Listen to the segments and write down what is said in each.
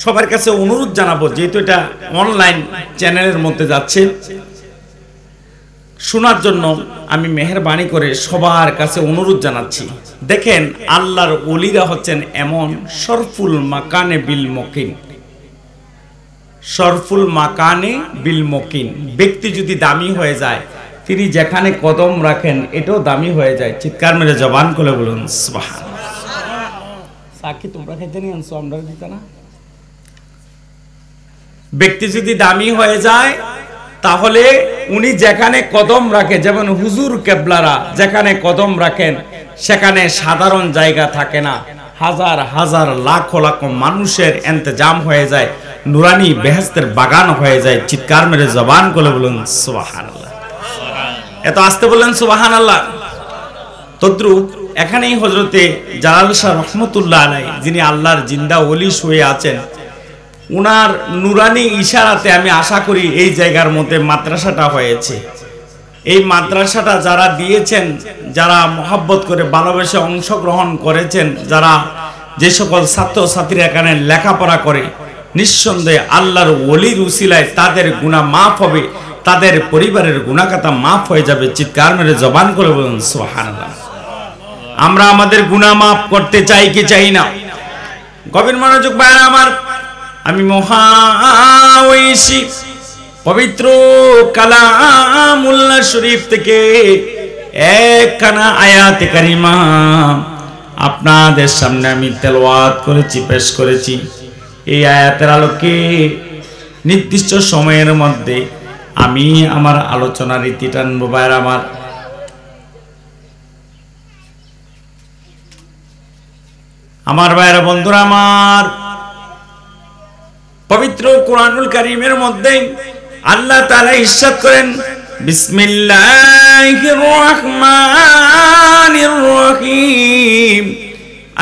সবার কাছে অনুরোধ জানাবো, যেহেতু এটা অনলাইন চ্যানেলের মধ্যে যাচ্ছে, শোনার জন্য আমি মেহেরবানি করে সবার কাছে অনুরোধ জানাচ্ছি। দেখেন, আল্লাহর ওলিরা হচ্ছেন এমন শরফুল মাকানে বিল মকিন, শরফুল মাকানে বিল মকিন। ব্যক্তি যদি দামি হয়ে যায়, তিনি যেখানে কদম রাখেন এটাও দামি হয়ে যায়। চিৎকার মেরে জবান করে বলুন সুবহানাল্লাহ। সাকি তোমরা খেতে নিয়ে আনছো, আমরা দিতে না। ব্যক্তি যদি দামি হয়ে যায়, তাহলে উনি যেখানে কদম রাখে, যেমন হুজুর কেবলারা যেখানে কদম রাখেন সেখানে সাধারণ জায়গা থাকে না, হাজার হাজার লাখ লাখ মানুষের ইন্তজাম হয়ে যায়, নুরানি বেহেশতের বাগান হয়ে যায়। চিৎকার মেরে জবান করে বলুন সুবহানাল্লাহ। এত আস্তে বললেন সুবহানাল্লাহ। তদ্রুপ এখানেই হযরতে জালাল শাহ রহমতুল্লাহ আলাইহি, যিনি আল্লাহর জিন্দা ওলি শুয়ে আছেন, উনার নুরানি ইশারাতে আমি আশা করি এই জায়গার মধ্যে মাদ্রাসাটা হয়েছে। এই মাদ্রাসাটা যারা দিয়েছেন, যারা মহব্বত করে ভালোবেসে অংশগ্রহণ করেছেন, যারা যে সকল ছাত্র ছাত্রীরা এখানে লেখাপড়া করে, নিঃসন্দেহে আল্লাহর ওলির উসিলায় তাদের গুনাহ মাফ হবে, তাদের পরিবারের গুনাহখাতা মাফ হয়ে যাবে। চিৎকার মেরে জবান করে বলুন সুবহানাল্লাহ। আমরা আমাদের গুনাহ মাফ করতে চাই কি চাই না? গভীর মনোযোগ ভাইরা আমার, আমি মহাওয়াইসি পবিত্র কালামুল্লাহ শরীফ থেকে একখানা আয়াতে কারিমা আপনাদের সামনে আমি তেলাওয়াত করেছি, পেশ করেছি। এই আয়াতের আলোকে নির্দিষ্ট সময়ের মধ্যে আমি আমার আলোচনা রীতি টানবো। ভাইরা আমার ভাইরা বন্ধুরা আমার, পবিত্র কুরআনুল কারীমের মধ্যে আল্লাহ তাআলা ইরশাদ করেন, বিসমিল্লাহির রহমানির রহিম,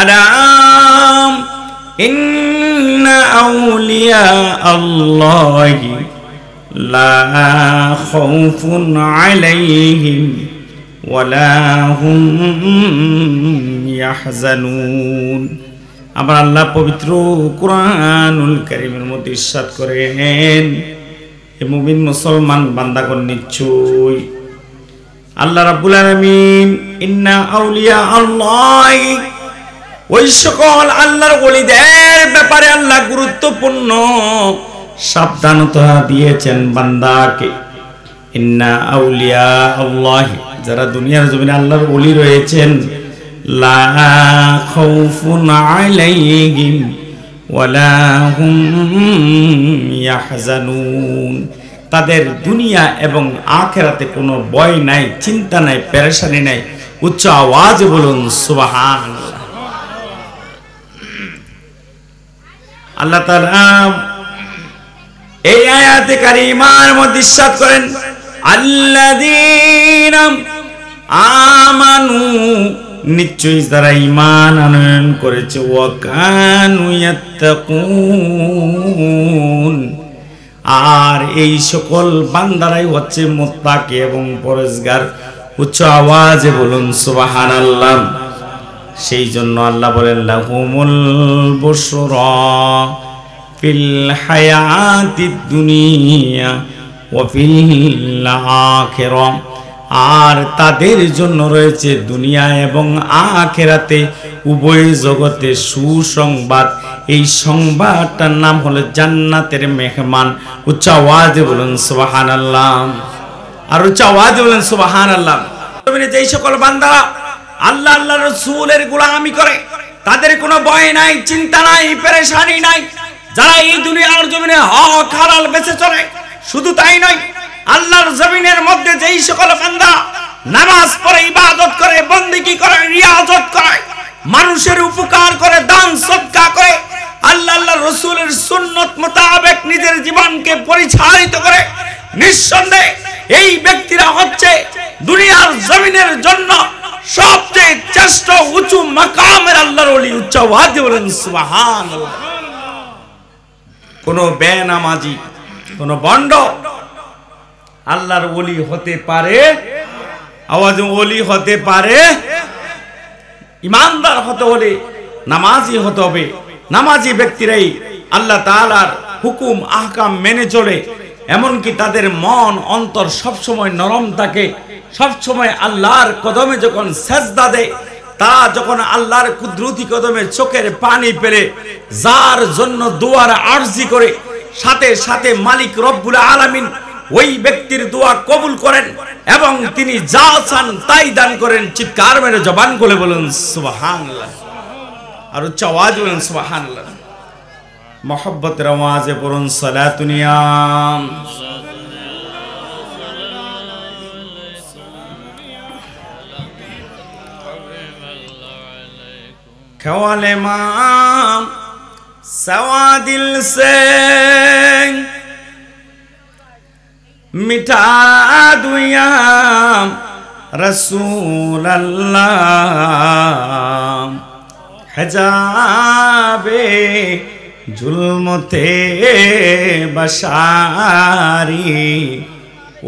আলাম ইন্না আউলিয়া আল্লাহি লা খাউফুন আলাইহিম ওয়ালা হুম ইয়াহজানুন। আমার আল্লাহ পবিত্র কুরআনুল কারীমের মধ্যে ইরশাদ করেন, হে মুমিন মুসলমান বান্দাগণ, নিশ্চয়ই আল্লাহ রাব্বুল আলামিন ইন্না আউলিয়া আল্লাহ, ওই সকল আল্লাহর ওলিদের ব্যাপারে আল্লাহ গুরুত্বপূর্ণ সাবধানতা দিয়েছেন বান্দাকে। ইন্না আউলিয়া আল্লাহ, যারা দুনিয়ার জমিনে আল্লাহর ওলি রয়েছেন, লা খাউফুন আলাইহিম ওয়ালা হুম ইয়াহজানুন, তাদের দুনিয়া এবং আখিরাতে কোনো ভয় নাই, চিন্তা নাই, পেরেশানি নাই। উচ্চ আওয়াজে বলুন সুবহানাল্লাহ। আল্লাহ তাআলা এই আয়াতে কারিমার মধ্যে ইরশাদ করেন, আল্লাযীনা আমানু, নিশ্চয়ই যারা ঈমান আনয়ন করেছে, ওয়া কানু ইয়াত্তাকুন, আর এই সকল বান্দারাই হচ্ছে মুত্তাকি এবং পরহেজগার। উচ্চ আওয়াজে বলুন সুবহানাল্লাহ। সেই জন্য আল্লাহ বলেন, লাহুমুল বুশরা ফিল হায়াতিদ দুনিয়া ওয়া ফিল আখিরাহ, আর তাদের জন্য রয়েছে দুনিয়া এবং আখিরাতে উভয় জগতে সুসংবাদ। এই সংবাদটার নাম হলো জান্নাতের মেহমান। উচ্চ আওয়াজে বলুন সুবহানাল্লাহ, আর উচ্চ আওয়াজে বলুন সুবহানাল্লাহ। যেই সকল বান্দারা আল্লাহ আল্লাহ রাসূলের গোলামি করে, তাদের কোনো ভয় নাই, চিন্তা নাই, পেরেশানি নাই। যারা এই দুনিয়ার জমিনে হক হালাল বেঁচে চলে, শুধু তাই নয়, আল্লাহর জমিনের মধ্যে যেই সকল বান্দা নামাজ পড়ে, ইবাদত করে, বন্দেগী করে, রিয়াজত করে, মানুষের উপকার করে, দান সদকা করে, আল্লাহ আল্লাহ রাসূলের সুন্নাত মোতাবেক নিজের জীবনকে পরিচালিত করে, নিঃসন্দেহে এই ব্যক্তিরা হচ্ছে দুনিয়ার জমিনের জন্য সবচেয়ে শ্রেষ্ঠ উঁচু মাকামের আল্লাহর ওলি। উচ্চ আওয়াজে বলেন সুবহানাল্লাহ। কোন বেনামাজি, কোন বন্ড আল্লাহর ওলি হতে পারে? আওয়াজ, ওলি হতে পারে? ইমানদার হতে হলে নামাজি হতে হবে। নামাজি ব্যক্তিরাই আল্লাহ তাআলার হুকুম আহকাম মেনে চলে, এমনকি তাদের মন অন্তর সবসময় নরম থাকে, সবসময় আল্লাহর কদমে যখন সেজদা দেয়, তা যখন আল্লাহর কুদরতি কদমে চোখের পানি পেলে যার জন্য দোয়ার আরজি করে, সাথে সাথে মালিক রব্বুল আলামিন ওই ব্যক্তির দোয়া কবুল করেন এবং তিনি যা চান তাই দান করেন। চিৎকার মেরে জবান খুলে বলুন সুবহানাল্লাহ, আর উচ্চ আওয়াজ বলুন সুবহানাল্লাহ। মহব্বতের আওয়াজে পড়ুন সালাতুনিয়াম। ख्वाले माम सवा दिल से मिटा दुया रसूल अल्लाह, हिजाबे जुल्मते बशारी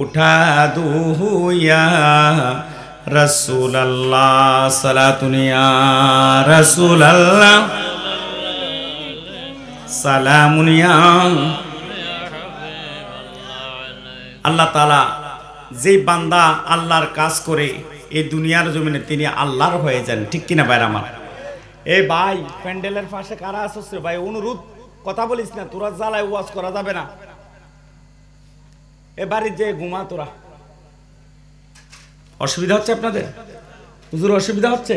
उठा दुया रसूल अल्लाह, सलातुनिया रसूल अल्लाह, सालामुनिया। আল্লাহ তাআলা যে বান্দা আল্লাহর কাজ করে এই দুনিয়ার জমিনে তিনি আল্লাহর হয়ে যান, ঠিক কিনা ভাই আমার? এই ভাই প্যান্ডেলের পাশে কারা আসছ ভাই, অনুরোধ কথা বলিস না, তোরা জ্বালায় ওয়াজ করা যাবে না। এ বাড়ির যে ঘুমা তোরা, অসুবিধা হচ্ছে আপনাদের? হুজুর অসুবিধা হচ্ছে?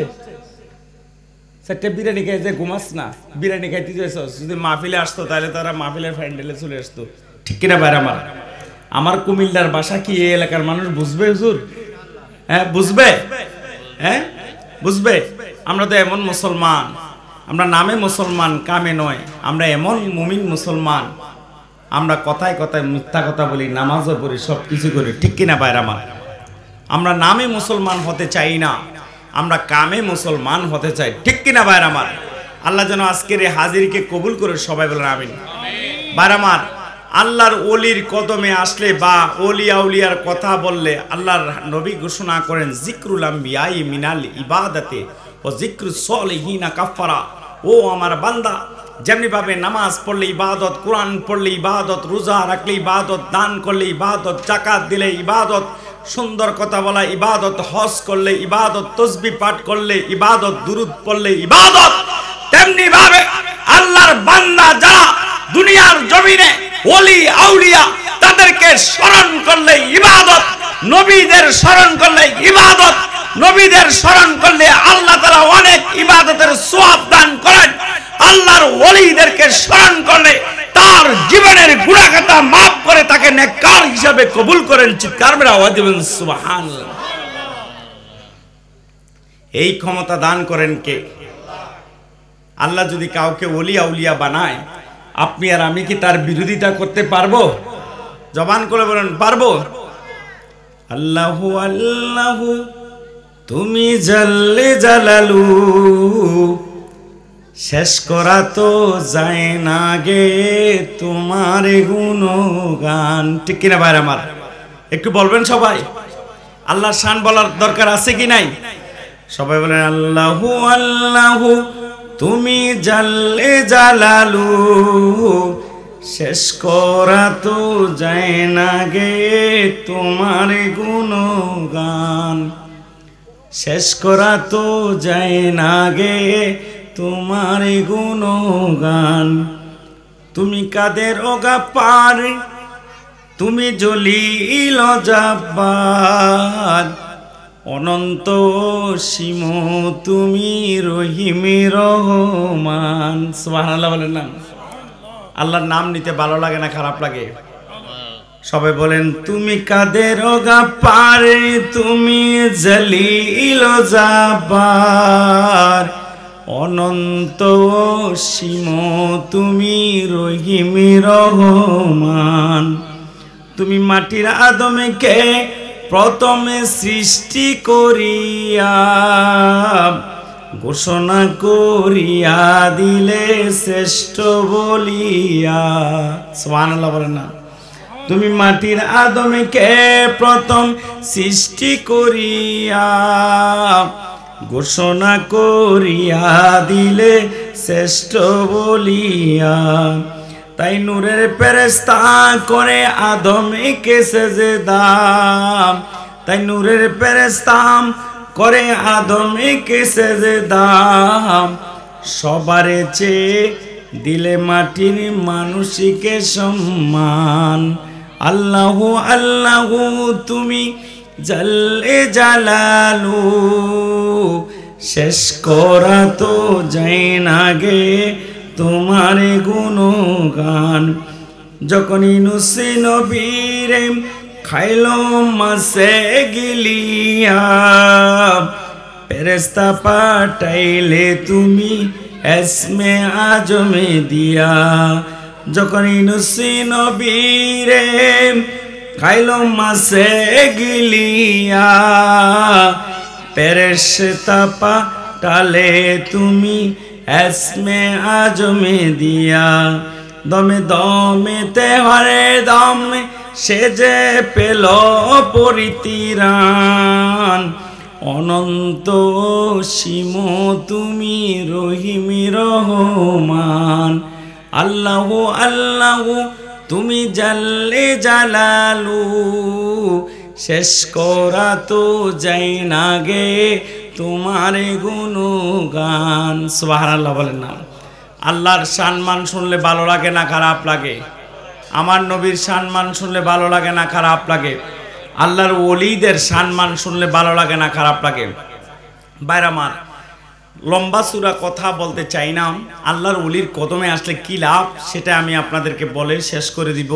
চারটে বিরিয়ানি খেয়ে যে ঘুমাস না, বিরিয়ানি খাইতে যাইছস, যদি মাহফিলে আসতো তাহলে তারা মাহফিলের প্যান্ডেলে চলে আসতো, ঠিক কিনা ভাই আমার? আমার কুমিল্লার ভাষা কি এই এলাকার মানুষ বুঝবে হুজুর? হ্যাঁ বুঝবে, হ্যাঁ বুঝবে। আমরা তো এমন মুসলমান, আমরা নামে মুসলমান কামে নয়, আমরা এমন মুমিন মুসলমান, আমরা কথায় কথায় মিথ্যা কথা বলি, নামাজও পড়ি, সব কিছু করি, ঠিক কিনা ভাই আমার? আমরা নামে মুসলমান হতে চাই না, আমরা কামে মুসলমান হতে চাই, ঠিক কিনা ভাই আমার? আল্লাহ যেন আজকের এই হাজিরকে কবুল করে, সবাই বলেন আমিন। ভাই আমার, আল্লাহর ওলির কদমে আসলে বা ওলিয়া উলিয়ার কথা বললে আল্লাহর নবী ঘোষণা করেন জিক্রুল আম্বিয়াই মিনাল ইবাদাতে ও জিক্রুস সলিহিনা কাফারা। ও আমার বান্দা, যেমনি ভাবে নামাজ পড়লে ইবাদত, কোরআন পড়লে ইবাদত, রোজা রাখলে ইবাদত, দান করলে ইবাদত, যাকাত দিলে ইবাদত, সুন্দর কথা বলা ইবাদত, হজ করলে ইবাদত, তাসবিহ পাঠ করলে ইবাদত, দুরূদ পড়লে ইবাদত, তেমনি ভাবে আল্লাহর বান্দা যারা দুনিয়ার জমিনে ওলি আউলিয়া তাদেরকে স্মরণ করলে ইবাদত, নবীদের স্মরণ করলে ইবাদত, নবীদের স্মরণ করলে আল্লাহ তাআলা অনেক ইবাদতের সওয়াব দান করেন। আল্লাহর ওলিদেরকে স্মরণ করলে তার জীবনের গুনাহ খাতা maaf করে তাকে নেককার হিসেবে কবুল করেন। চিৎকার মেরে আওয়াজ দিবেন সুবহানাল্লাহ। এই ক্ষমতা দান করেন কে? আল্লাহ যদি কাউকে ওলি আউলিয়া বানায়, আপনি আর আমি কি তার বিরোধিতা করতে পারবো? জবান করে বলেন পারবো? আল্লাহু আল্লাহু তুমি জাল্লে জালালু, শেষ করা তো যায় না গে তোমার গুণগান, ঠিক কিনা ভাই আমার? একটু বলবেন সবাই, আল্লাহর শান বলার দরকার আছে কি নাই? সবাই বলেন আল্লাহু আল্লাহু তুমি জাল্লে জালালু, শেষ করা তো যায় না গে তোমার গুণগান, শেষ করা তো যায় না গে তোমার গুণগান। তুমি কাদের গাফফার, তুমি জলিল জাব্বার, অনন্ত সীম তুমি রহিম রহমান। সুবহানাল্লাহ বলেন না? আল্লাহর নাম নিতে ভালো লাগে না খারাপ লাগে? সবাই বলেন তুমি কাদের গাফফার, তুমি জলিল জাব্বার, অনন্ত সীম তুমি রহিম রহমান। তুমি মাটির আদমকে প্রথমে সৃষ্টি করিয়া ঘোষণা করিয়া দিলে শ্রেষ্ঠ বলিয়া। সুবহানাল্লাহ বলেন না? তুমি মাটির আদমকে প্রথম সৃষ্টি করিয়া ঘোষণা করিয়া দিলে শ্রেষ্ঠ বলিয়া। তাই নূরের ফেরেশতা করে আদমকে সেজদা, তাই নূরের ফেরেশতা করে আদমকে সেজদা, সবারে চেয়ে দিলে মাটির মানুষকে সম্মান। আল্লাহু আল্লাহু তুমি জাল্লে জালালু, শেষ করা তো যায় না গে তোমার গুণগান। যখন ইউনূস নবীরে খাইলো মাছে গিলিয়া, ফেরেশতা পাঠাইলে তুমি এসমে আজমে দিয়া। যখন ইউনূস নবীরে খাইলো মাছে গিলিয়া, ফেরেশতা পাঠালে তুমি এসমে আজমে দিয়া। দমে দমেতে হরে দমে সে যে পেল পরিত্রাণ, অনন্ত সীম তুমি রহিমি রহমান। আল্লাহু আল্লাহু তুমি জাল্লে জালালু, শেষ করা তো যাই না গে তোমার গুণগান। সুবহানাল্লাহ বলেন না। আল্লাহর সম্মান শুনলে ভালো লাগে না খারাপ লাগে? আমার নবীর সম্মান শুনলে ভালো লাগে না খারাপ লাগে? আল্লাহর ওলিদের সম্মান শুনলে ভালো লাগে না খারাপ লাগে? বাইরে আমার লম্বা সুরা কথা বলতে চাই না। আল্লাহর ওলির কদমে আসলে কি লাভ সেটা আমি আপনাদেরকে বলে শেষ করে দিব।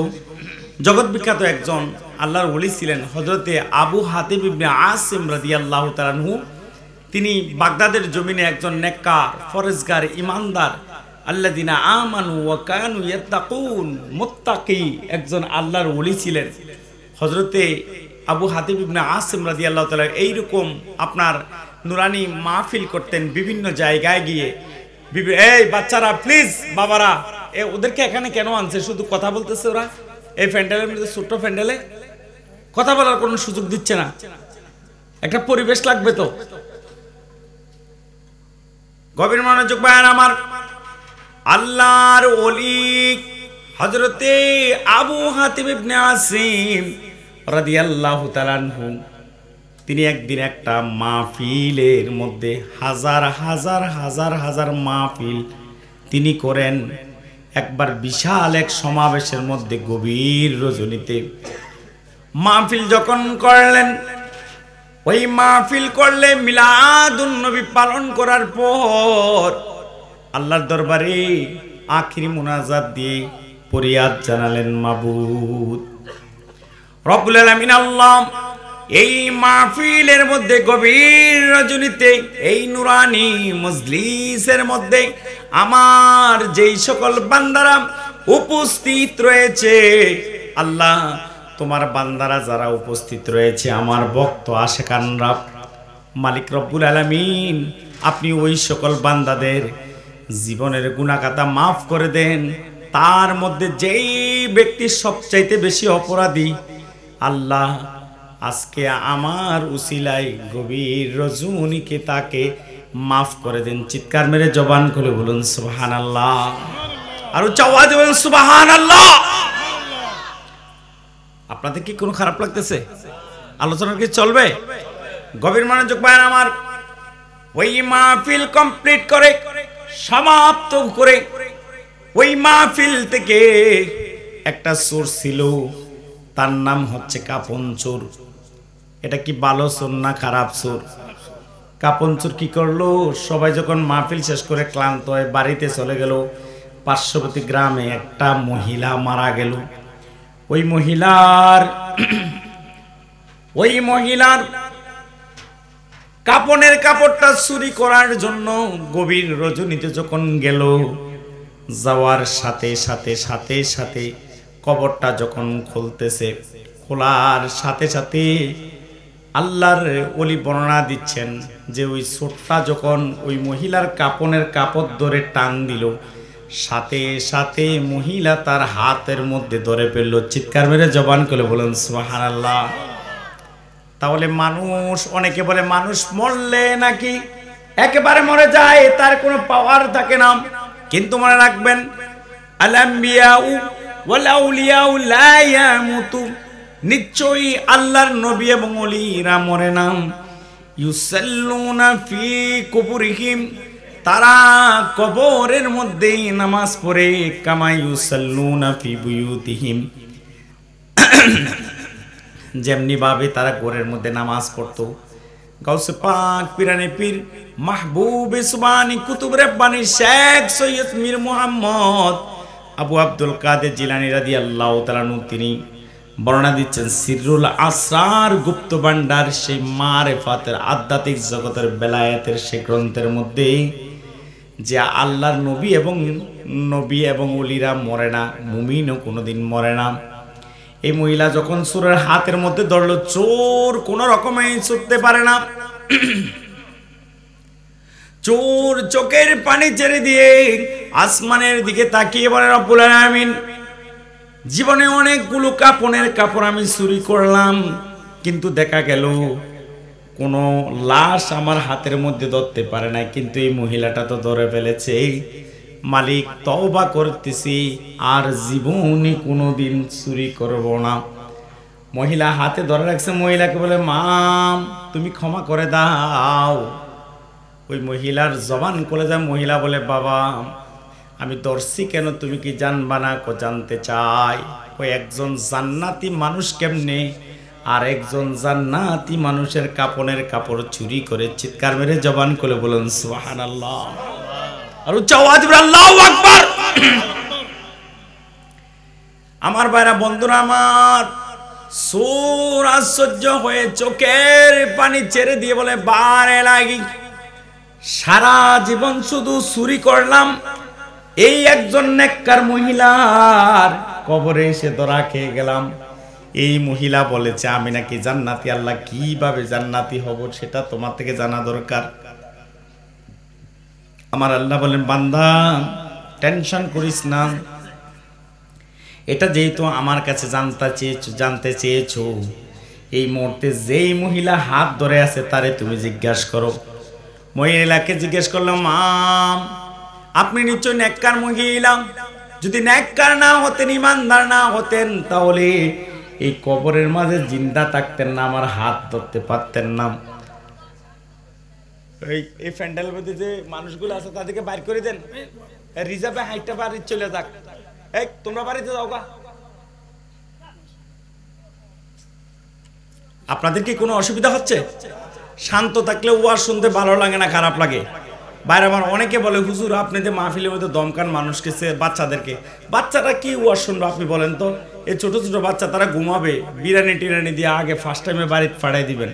জগৎ বিখ্যাত একজন আল্লাহর ওলি ছিলেন হযরতে আবু হাতিব ইবনে আসিম রাদিয়াল্লাহু তাআলা আনহু। তিনি বাগদাদের জমিনে একজন নেককার, ফরজগার, ইমানদার, আল্লাযিনা আমানু ওয়া কানু ইয়াত্তাকুন, মুত্তাকি একজন আল্লাহর ওলি ছিলেন। হযরতে আবু হাতিব ইবনে আসিম রাদিয়াল্লাহু তাআলা এইরকম আপনার নুরানি মাহফিল করতেন বিভিন্ন জায়গায় গিয়ে। এই বাচ্চারা প্লিজ, বাবারা ওদেরকে এখানে কেন আনছে? শুধু কথা বলতেছে ওরা এই প্যান্ডেলের মধ্যে, ছোট্ট প্যান্ডেলে কথা বলার কোনো সুযোগ দিচ্ছে না। একটা পরিবেশ লাগবে তো। গভীর মনোযোগ বায়ান আমার। আল্লাহর ওলি হযরতে আবু হাতিব ইবনে আসিম রাদিয়াল্লাহু তাআলা আনহু, তিনি একদিন একটা মাহফিলের মধ্যে হাজার হাজার হাজার হাজার মাহফিল তিনি করেন। একবার বিশাল এক সমাবেশের মধ্যে গভীর রজনীতে মাহফিল যখন করলেন, ওই মাহফিল করলে মিলাদুন নবী পালন করার পর আল্লাহর দরবারে আখিরি মুনাজাত দিয়ে ফরিয়াদ জানালেন, মাবুদ রব্বুল আলামিন আল্লাহ, এই মাহফিলের মধ্যে গভীর রজনীতে এই নুরানি মজলিসের মধ্যে আমার যেই সকল বান্দারা উপস্থিত রয়েছে, আল্লাহ তোমার বান্দারা যারা উপস্থিত রয়েছে, আমার ভক্ত আশিকানরা, মালিক রব্বুল আলামিন আপনি ওই সকল বান্দাদের জীবনের গুনাহখাতা মাফ করে দেন। তার মধ্যে যেই ব্যক্তি সবচাইতে বেশি অপরাধী, আল্লাহ আজকে আমার উসিলায় গভীর রজনীকে তাকে মাফ করে দেন। চিৎকার মেরে জবান খুলে বলুন সুবহানাল্লাহ। আর উচ্চ আওয়াজে বলুন সুবহানাল্লাহ। আপনাদের কি কোনো খারাপ লাগতেছে? আলোচনা কি চলবে? গভীর মনোযোগ বায়ান আমার। ওই মাহফিল কমপ্লিট করে, সমাপ্ত করে, ওই মাহফিল থেকে একটা চোর ছিল, তার নাম হচ্ছে কাপন চোর। এটা কি ভালো চোর না খারাপ চোর? কাপন চোর কি করলো? সবাই যখন মাহফিল শেষ করে ক্লান্ত হয়ে বাড়িতে চলে গেল, পার্শ্ববর্তী গ্রামে একটা মহিলা মারা গেল। ওই মহিলার কাপনের কাপড়টা চুরি করার জন্য গভীর রজনীতে যখন গেল, যাওয়ার সাথে সাথে সাথে সাথে কবরটা যখন খুলতেছে, খোলার সাথে সাথে আল্লাহর ওলি বর্ণনা দিচ্ছেন যে ওই চোরটা যখন ওই মহিলার কাপনের কাপড় ধরে টান দিল, সাথে সাথে মহিলা তার হাতের মধ্যে ধরে ফেললো। চিৎকার মেরে জবান করে বলেন সুবহানাল্লাহ। তাহলে মানুষ, অনেকে বলে মানুষ মরলে নাকি একেবারে মরে যায়, তার কোনো পাওয়ার থাকে না। কিন্তু মনে রাখবেন, আল আম্বিয়াউ ওয়াল আউলিয়াউ লা ইয়ামুতু, নিশ্চয়ই আল্লাহর নবী এবং ওলিরা মরে না। ইউসাল্লুনা ফি কুবুরিহিম, তারা কবরের মধ্যে নামাজ পড়ে। কামা ইউসাল্লুনা ফি বুয়ুতিহিম, যেমনি ভাবে তারা ঘরের মধ্যে নামাজ পড়তো। গাউসে পাক পিরানে পীর মাহবুবে সুবহানি কুতুব রব্বানি শেখ সৈয়দ মীর মুহাম্মদ আবু আব্দুল কাদের জিলানী রাদিয়াল্লাহু তাআলা আনহু তিনি বর্ণনা দিচ্ছেন সিররুল আসরার গুপ্ত ভান্ডার, সেই মারেফাতের আধ্যাত্মিক জগতের বেলায়েতের সেই গ্রন্থের মধ্যে, যে আল্লাহর নবী এবং ওলিরা মরে না, মুমিনও কোনোদিন মরে না। এই মহিলা যখন চোরের হাতের মধ্যে ধরলো, চোর কোনো রকমে ছুটতে পারে না। চোর চোখের পানি ছেড়ে দিয়ে আসমানের দিকে তাকিয়ে বলে, রব্বুল আলামিন, জীবনে অনেকগুলো কাপড় আমি চুরি করলাম, কিন্তু দেখা গেল কোনো লাশ আমার হাতের মধ্যে ধরতে পারে না, কিন্তু এই মহিলাটা তো ধরে ফেলেছে। মালিক, তওবা করতেছি, আর জীবনে কোনোদিন চুরি করব না। মহিলা হাতে ধরে রাখছে, মহিলাকে বলে, মা তুমি ক্ষমা করে দাও। ওই মহিলার জবান খুলে যায়, মহিলা বলে, বাবা আমি ধরছি কেন তুমি কি জানবা না? জানতে চাই। ওই একজন জান্নাতি মানুষ কেমনে আর একজন জান্নাতি মানুষের কাপড় চুরি করে? চিৎকার মেরে জবান খুলে বলুন সুবহানাল্লাহ, আর উচ্চ আওয়াজ করে আল্লাহু আকবার। আমার ভাইরা, বন্ধুরা আমার, চোর আশ্চর্য হয়ে চোখের পানি ছেড়ে দিয়ে বলে, বারে লাগি, সারা জীবন শুধু চুরি করলাম, এই একজন নেককার মহিলার কবরে এসে ধরা খেয়ে গেলাম। এই মহিলা বলেছে আমি নাকি জান্নাতি। আল্লাহ, কিভাবে জান্নাতি হব সেটা তোমার থেকে জানা দরকার। আমার আল্লাহ বলেন, বান্দা টেনশন করিস না, এটা যেহেতু আমার কাছে জানতে চেয়েছো, এই মুহূর্তে যেই মহিলা হাত ধরে আছে তারে তুমি জিজ্ঞাসা করো। মহিলাকে জিজ্ঞেস করলাম, মা আপনি নিশ্চয় নেককার মহিলা, যদি নেককার না হতেন, ইমানদার না হতেন, তাহলে এই কবরের মাঝে জিন্দা থাকতেন না, আমার হাত ধরতে পারতেন না। এই প্যান্ডেলের মধ্যে যে মানুষগুলো আছে তাদেরকে বাইর করে দেন, রিজার্ভে হাইটটা বাড়ি চলে যাক। এই তোমরা বাড়িতে যাও গা। আপনাদের কি কোনো অসুবিধা হচ্ছে? শান্ত থাকলে ওয়াজ শুনতে ভালো লাগে না, খারাপ লাগে? বাইরে আমার অনেকে বলে, হুজুর আপনি যে মাহফিলের মধ্যে দমকান মানুষকে, বাচ্চাদেরকে, বাচ্চারা কি ওয়াজ শুনবে আপনি বলেন তো? এই ছোট ছোট বাচ্চা তারা ঘুমাবে, বিরিয়ানি টিরানি দিয়ে আগে ফার্স্ট টাইমে বাড়িতে ফাড়াই দিবেন।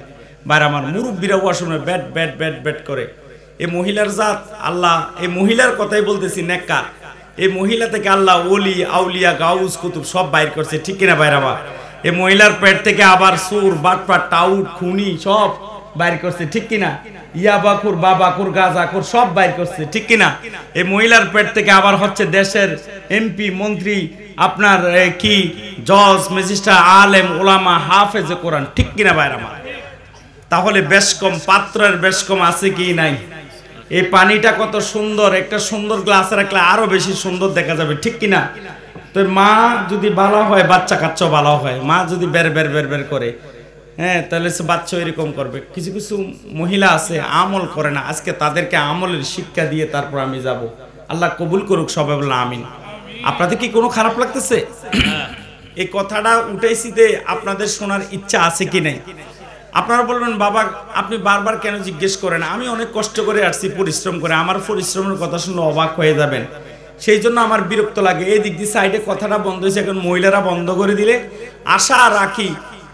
বাইরে আমার মুরব্বীরা ওয়াজ শুনবে, ব্যাট ব্যাট ব্যাট ব্যাট করে। এই মহিলার জাত, আল্লাহ এই মহিলার কথাই বলতেছি, নেককার, এই মহিলা থেকে আল্লাহ ওলি আউলিয়া গাউস কুতুব সব বাইর করছে, ঠিক কিনা বাইরে? আবার এই মহিলার পেট থেকে আবার সুর বাটপাট টাউট খুনি সব বাইর করছে, ঠিক কিনা? ইয়াবাকুর বাবাকুর গাজাকুর সব বাইর করছে, ঠিক কিনা? এই মহিলার পেট থেকে আবার হচ্ছে দেশের এমপি মন্ত্রী, আপনার কি জজ ম্যাজিস্ট্রেট আলেম ওলামা হাফেজে কোরআন, ঠিক কিনা বাইরে আমার? তাহলে বেশ কম পাত্রের বেশ কম আছে কি নাই? এই পানিটা কত সুন্দর, একটা সুন্দর গ্লাসে রাখলে আরো বেশি সুন্দর দেখা যাবে, ঠিক কিনা? তো মা যদি ভালো হয়, বাচ্চা কাচ্চাও ভালো হয়। মা যদি বের বের বের বের করে, হ্যাঁ, তাহলে সে বাচ্চা এরকম করবে। কিছু কিছু মহিলা আছে আমল করে না, আজকে তাদেরকে আমলের শিক্ষা দিয়ে তারপর আমি যাব। আল্লাহ কবুল করুক, সবাই বলুন আমিন। আপনাদের কি কোনো খারাপ লাগতেছে? এই কথাটা উঠেছি যে আপনাদের শোনার ইচ্ছা আছে কি নাই? আপনারা বলবেন, বাবা আপনি বারবার কেন জিজ্ঞেস করেন? আমি অনেক কষ্ট করে আসছি, পরিশ্রম করে, আমার পরিশ্রমের কথা শুনলে অবাক হয়ে যাবেন, সেই জন্য আমার বিরক্ত লাগে। এই দিক দিয়ে সাইডে কথাটা বন্ধ হয়েছে, এখন মহিলারা বন্ধ করে দিলে, আশা রাখি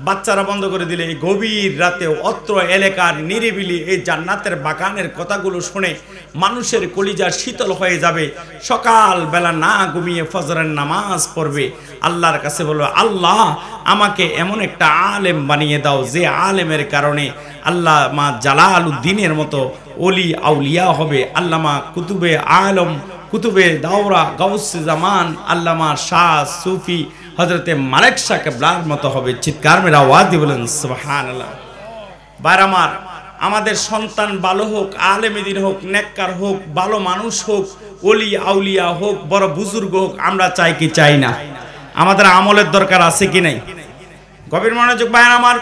বাচ্চারা বন্ধ করে দিলে, এই গভীর রাতে অত্র এলাকার নিরিবিলি এই জান্নাতের বাগানের কথাগুলো শুনে মানুষের কলিজা শীতল হয়ে যাবে। সকাল বেলা না ঘুমিয়ে ফজরের নামাজ পড়বে, আল্লাহর কাছে বলবে, আল্লাহ আমাকে এমন একটা আলেম বানিয়ে দাও, যে আলেমের কারণে আল্লামা জালালউদ্দিনের মতো ওলি আউলিয়া হবে। আল্লামা কুতুবে আলম, কুতুবে দাওরা, গাউসে জামান, আল্লামা শাহ সুফি হযরতে মালিক শাহ কেবলার মতো হবে। চিৎকার মেরা আওয়াজ দিয়ে বলেন সুবহানাল্লাহ। বার আমার, আমাদের সন্তান ভালো হোক, আলেম দ্বীন হোক, নেককার হোক, ভালো মানুষ হোক, ওলি আউলিয়া হোক, বড় বুজুর্গ হোক, আমরা চাই কি চাই না? আমাদের আমলের দরকার আছে কি নাই? গভীর মনোযোগ ভাই আমার,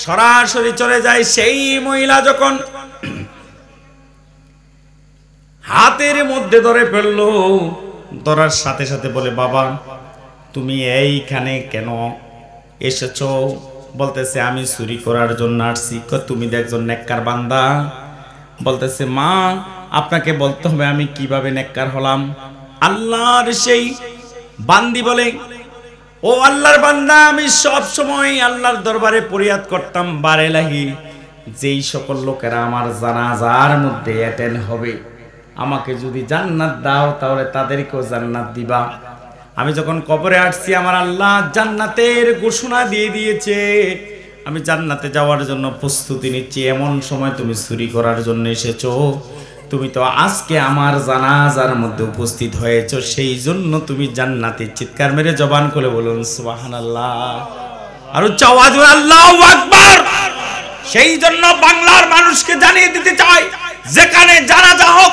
সরাসরি চলে যায় সেই মহিলা যখন হাতের মধ্যে ধরে ফেললো, ধরার সাথে সাথে বলে, বাবা তুমি এইখানে কেন এসেছো? বলতেছে আমি চুরি করার জন্য আসছি। তুমি তো একজন নেককার বান্দা। বলতেছে মা আপনাকে বলতে হবে আমি কিভাবে নেককার হলাম। আল্লাহর সেই বান্দি বলে, ও আল্লাহর বান্দা, আমি সব সময় আল্লাহর দরবারে ফরিয়াদ করতাম, বারেলাহি যেই সকল লোকেরা আমার জানাজার মধ্যে অ্যাটেন্ড হবে, আমাকে যদি জান্নাত দাও তাহলে তাদেরকেও জান্নাত দিবা। আমি যখন কবরে আসছি আমার আল্লাহ জান্নাতের ঘোষণা দিয়ে দিয়েছে, আমি জান্নাতে যাওয়ার জন্য প্রস্তুতি নিচ্ছি। এমন সময় তুমি চুরি করার জন্য এসেছো। তুমি তো আজকে আমার জানাজার মধ্যে উপস্থিত হয়েছো, সেই জন্য তুমি জান্নাতে। চিৎকার মেরে জবান খুলে বলুন সুবহানাল্লাহ। আর আওয়াজ আল্লাহু আকবার। সেই জন্য বাংলার মানুষকে জানিয়ে দিতে চাই, যেখানে জানাজা হোক,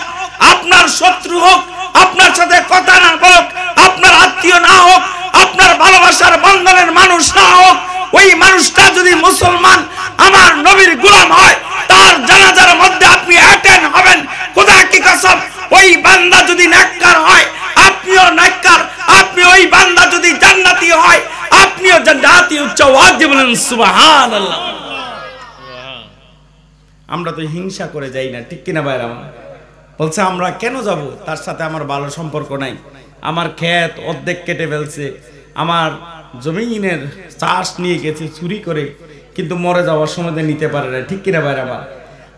আপনার শত্রু হোক, আপনার সাথে কথা না হোক, আপনার আত্মীয় না হোক, আপনার ভালোবাসার বন্ধনের মানুষ না হোক, ওই মানুষটা যদি মুসলমান আমার নবীর গোলাম হয়, তার জানাজার মধ্যে আপনি অ্যাটেন্ড হবেন। খোদা কি কসম, ওই বান্দা যদি নেককার হয় আপনিও নেককার, আপনি ওই বান্দা যদি জান্নাতি হয় আপনিও জান্নাতি। উচ্চ আওয়াজ দিয়ে বলেন সুবহানাল্লাহ। আমরা তো হিংসা করে যাই না, ঠিক কিনা ভাইরা? বলছে আমরা কেন যাব, তার সাথে আমার ভালো সম্পর্ক নাই, আমার ক্ষেত অর্ধেক কেটে ফেলছে, আমার জমিনের চাষ নিয়ে গেছে চুরি করে, কিন্তু মরে যাওয়ার সময় নিতে পারে না, ঠিক কিনা ভাইরা?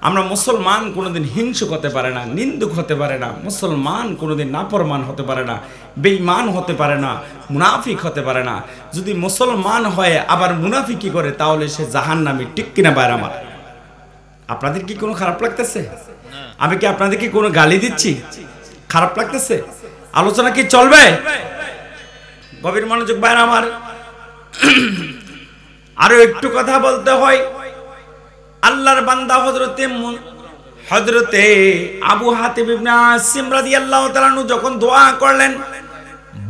আমরা মুসলমান কোনোদিন হিংসুক হতে পারে না, নিন্দুক হতে পারে না, মুসলমান কোনোদিন নাফরমান হতে পারে না, বেঈমান হতে পারে না, মুনাফিক হতে পারে না। যদি মুসলমান হয় আবার মুনাফিকি করে তাহলে সে জাহান্নামী, ঠিক কিনা ভাইরা? আপনাদের কি কোনো খারাপ লাগতেছে? আমি কি আপনাদেরকে কোনো গালি দিচ্ছি? খারাপ লাগতেছে? আলোচনা কি চলবে? গভীর মনোযোগ ভাইরা আমার, আরো একটু কথা বলতে হয়। আল্লাহর বান্দা হযরতে আবু হাতিম ইবনে আসিম রাদিয়াল্লাহু তাআলা আনহু যখন দোয়া করলেন,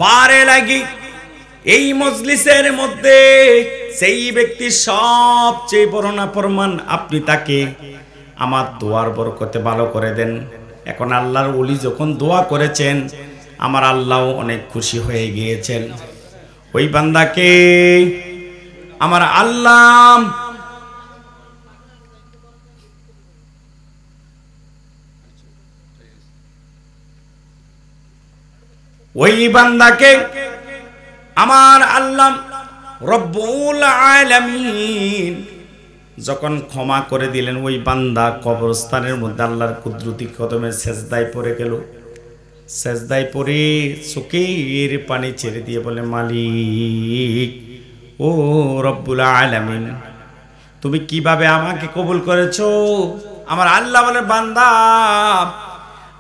বারে লাগি এই মজলিসের মধ্যে সেই ব্যক্তি সবচেয়ে বড় নাফরমান, আপনি তাকে আমার দোয়ার বরকতে ভালো করে দেন। এখন আল্লাহর ওলি যখন দোয়া করেছেন, আমার আল্লাহ অনেক খুশি হয়ে গিয়েছেন। ওই বান্দাকে আমার আল্লাহ ওই বান্দাকে আমার আল্লাহ রব্বুল আলামিন যখন ক্ষমা করে দিলেন, ওই বান্দা কবরস্থানের মধ্যে আল্লাহর কুদরতি কদমে সেজদায় পড়ে গেল। সেজদায় পড়ে চোখের পানি ছেড়ে দিয়ে বলে, মালিক ও রব্বুল আলামিন, তুমি কিভাবে আমাকে কবুল করেছো? আমার আল্লাহ বলে, বান্দা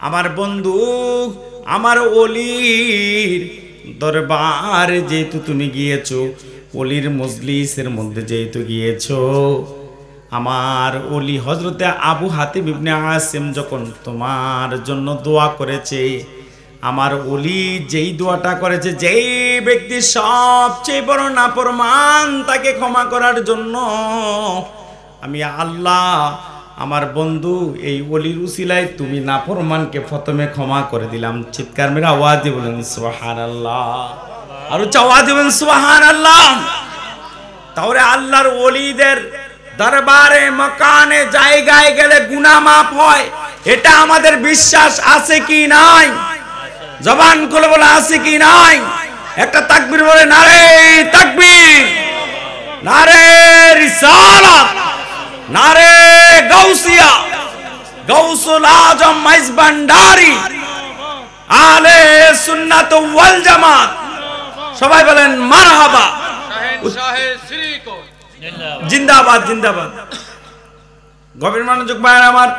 আমার বন্ধু, আমার ওলির দরবারে যেহেতু তুমি গিয়েছো, ওলির মজলিসের মধ্যে যেহেতু গিয়েছো, আমার ওলি হযরতে আবু হাতিম ইবনে আসিম যখন তোমার জন্য দোয়া করেছে, আমার ওলি যেই দোয়াটা করেছে, যেই ব্যক্তি সবচেয়ে বড় নাফরমান তাকে ক্ষমা করার জন্য আমি আল্লাহ আমার বন্ধু এই ওলির উসিলায় তুমি নাফরমানকে প্রথমে ক্ষমা করে দিলাম। চিৎকার মেরে আওয়াজ দিয়ে বলেন সুবহানাল্লাহ। আর উচ্চ আওয়াজ দিয়ে বলেন সুবহানাল্লাহ। তাহলে আল্লাহর ওলিদের দরবারে মকানে জায়গায় গেলে গুনাহ মাফ হয়, এটা আমাদের বিশ্বাস আছে কি নাই? জবান খুলে বলে আছে কি নাই? একটা তাকবীর বলে, নারে তাকবীর, নারে রিসালাত, নারে গাউসিয়া, গাউসুল আজম মাইজ ভান্ডারী, আহলে সুন্নাত ওয়াল জামাত, সবাই বলেন মারহাবা, জিন্দাবাদ জিন্দাবাদ। গভীর মনোযোগ ভাইরা আমার,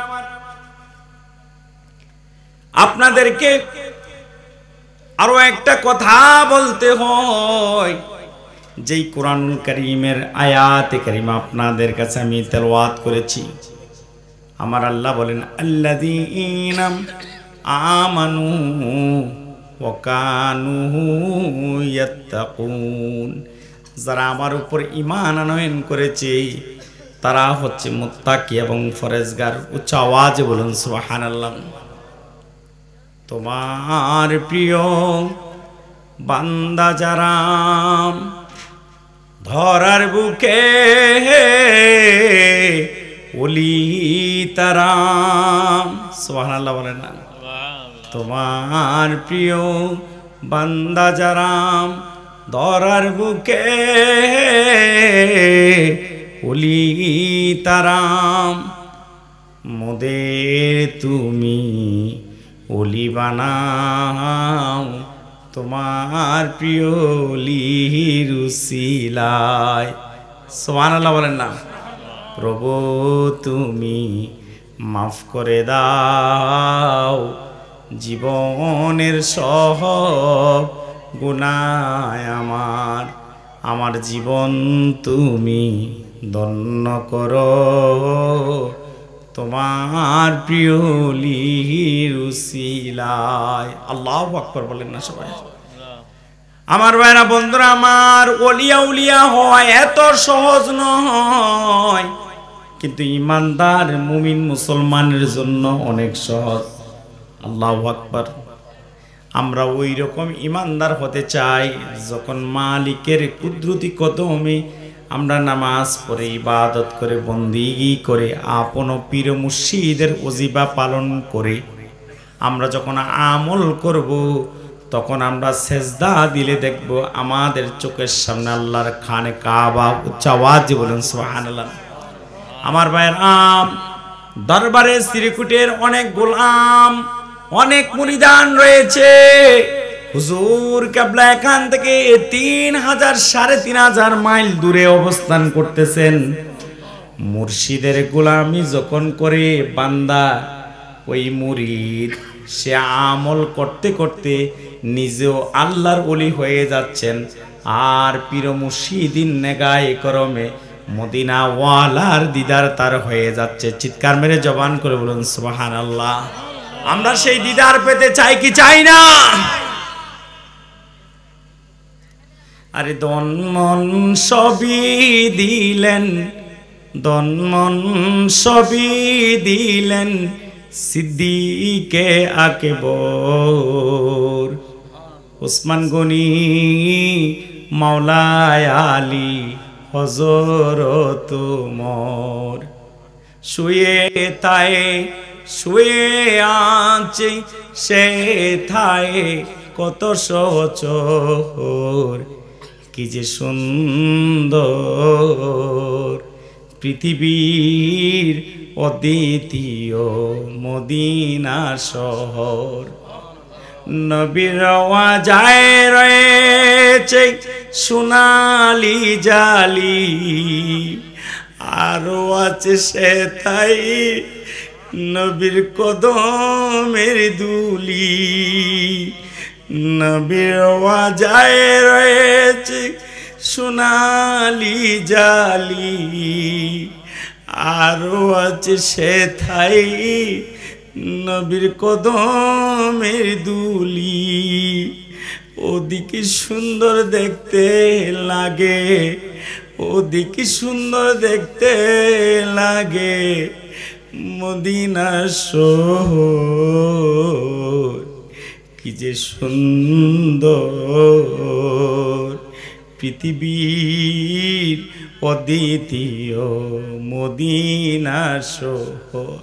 আপনাদেরকে আরো একটা কথা বলতে হয়। যেই কোরআনুল কারীমের আয়াতে কারীমা আপনাদের কাছে আমি তেলাওয়াত করেছি, আমার আল্লাহ বলেন আল্লাযীনা আমানু ওয়া কানু ইয়াত্তাকুন, যারা আমার উপর ঈমান আনয়ন করেছে তারা হচ্ছে মুত্তাকি এবং ফরেজগার। উচ্চ আওয়াজে বলুন সুবহানাল্লাহ। তোমার প্রিয় বান্দা যারা ধরার বুকে ওলি তারা, সুবহানাল্লাহ বলেন না। তোমার প্রিয় বান্দা যারা ধরার বুকে ওলি তারা, মোদের তুমি ওলি বানাও তোমার প্রিয় ওলির উসিলায়। সুবহানাল্লাহ বলেন না। প্রভু তুমি মাফ করে দাও জীবনের সব গুনাহ আমার, আমার জীবন তুমি ধন্য করো তোমার প্রিয় ওলির উসিলায়। আল্লাহু আকবার বলেন না সবাই। আমার ভাইরা বন্ধুরা আমার, ওলিয়া উলিয়া হয় এত সহজ নয়, কিন্তু ইমানদার মুমিন মুসলমানের জন্য অনেক সহজ। আল্লাহু আকবার। আমরা ওই রকম ইমানদার হতে চাই যখন মালিকের কুদরতি কদমে আমরা নামাজ পড়ে ইবাদত করে বন্দেগী করে আপন পীর মুর্শিদের ওজিফা পালন করে আমরা যখন আমল করব তখন আমরা সেজদা দিলে দেখব আমাদের চোখের সামনে আল্লাহর খানে কাবা। উচ্চ আওয়াজে বলেন সুবহানাল্লাহ। আমার ভাইরা, দরবারে শ্রীকুটের অনেক গোলাম অনেক মুরিদান রয়েছে। হুজুর কিবলা এখান থেকে 3000 3500 মাইল দূরে অবস্থান করতেছেন। মুর্শিদের গোলামি যখন করে বান্দা, ওই মুরিদ সে আমল করতে করতে নিজেও আল্লাহর ওলি হয়ে যাচ্ছেন, আর পীর মুর্শিদিন নেগায়ে করমে মদিনা ওয়ালার দিদার তার হয়ে যাচ্ছে। চিৎকার মেরে জবান করে বলুন সুবহানাল্লাহ। আমরা সেই দিদার পেতে চাই কি চাই না? আরে দন মন সবই দিলেন, দন মন সবই দিলেন সিদ্দিকে আকবর, ওসমান গনি মাওলায় আলী হযরত ওমর। শুয়ে তায়ে শুয়ে আছে সে থায়ে কত সচর, কি যে সুন্দর পৃথিবীর অদ্বিতীয় মদিনা শহর। নবীর ওয়াজায় রয়েছে সোনালি জালি, আরো আছে সে তাই নবীর কদমের দুলি। নবীর ওয়াজায় রয়েছে সোনালি জালি, আরো আছে সে থাই নবীর কদমের দুলি। ওদিকে সুন্দর দেখতে লাগে, ওদিকে সুন্দর দেখতে লাগে মদিনা শহর, কি যে সুন্দর পৃথিবীর অদ্বিতীয় মদিনা শহর।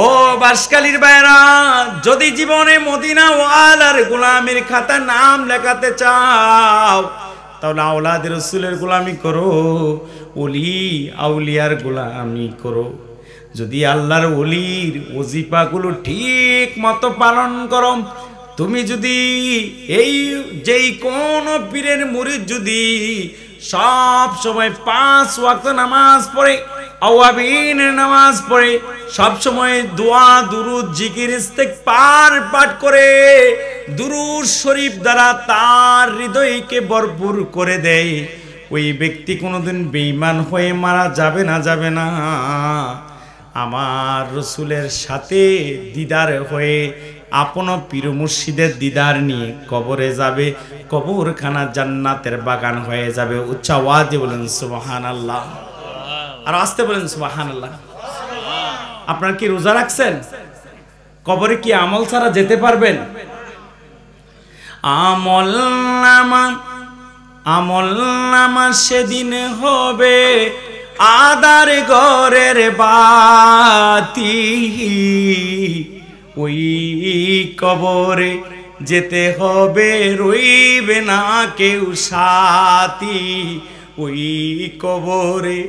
ও বাঁশখালীর বাইরা, যদি জীবনে মদিনা ওয়ালার গোলামের খাতা নাম লেখাতে চাও তাহলে আওলাদ রাসূলের গোলামি করো, ওলি আউলিয়ার গোলামি করো। যদি আল্লাহর ওলির ওজিফাগুলো ঠিক মতো পালন করো, তুমি যদি এই যেই কোন পীরের মুরিদ যদি সব সময় 5 ওয়াক্ত নামাজ পড়ে, আওয়াবিনের নামাজ পড়ে, সব সময় দোয়া দুরুদ জিকির ইস্তেগফার পাঠ করে, দুরুদ শরীফ দ্বারা তার হৃদয়কে ভরপুর করে দেয়, ওই ব্যক্তি কোনোদিন বেঈমান হয়ে মারা যাবে না, যাবে না। আমার রসুলের সাথে দিদার হয়ে আপন পীর মুর্শিদের দিদার নিয়ে কবরে যাবে, কবরখানা জান্নাতের বাগান হয়ে যাবে। উচ্চ আওয়াজে বলেন সুবহানাল্লাহ, আর আস্তে বলেন সুবহানাল্লাহ। আপনারা কি রোজা রাখছেন? কবরে কি আমল ছাড়া যেতে পারবেন? আমল নামা সেদিন হবে আদার ঘরের বাতি, ওই কবরে যেতে হবে রইবে না কেউ সাথী, ওই কবরে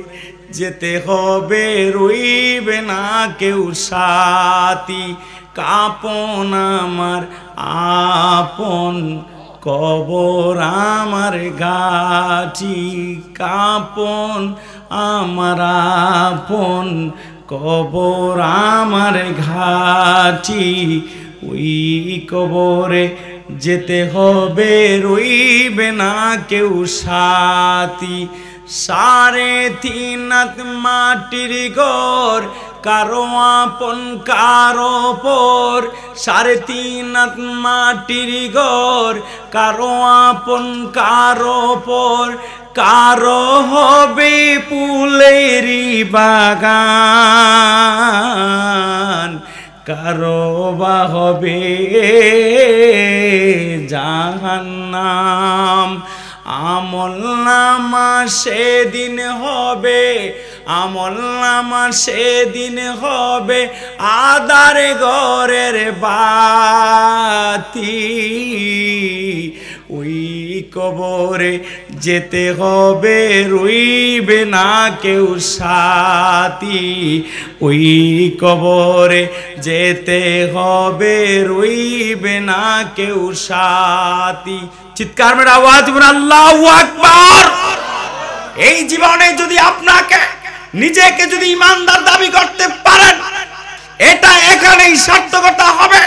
যেতে হবে রইবে না কেউ সাথী। কাপন আমার আপন কবর আমার গাটি, কাপন আমার আপন কবর আমার ঘাটি, ওই কবরে যেতে হবে রইবে না কেউ সাথী। 3.5 হাত মাটির ঘর কারো আপন কারো পর, 3.5 হাত মাটির ঘর কারো আপন কারো পর, কারো হবে ফুলেরি বাগান, কারো বা হবে জাহান্নাম। আমল নামা সেদিন হবে, আমল নামা সেদিন হবে আদার ঘরের বাতি, ওই কবরে যেতে হবে রইবে না কেউ সাথী, ওই কবরে যেতে হবে রইবে না কেউ সাথী। চিৎকার মেরে আওয়াজ বলুন আল্লাহু আকবার। এই জীবনে যদি আপনাকে নিজেকে যদি ইমানদার দাবি করতে পারেন, এটা এখানেই সার্থকতা হবে।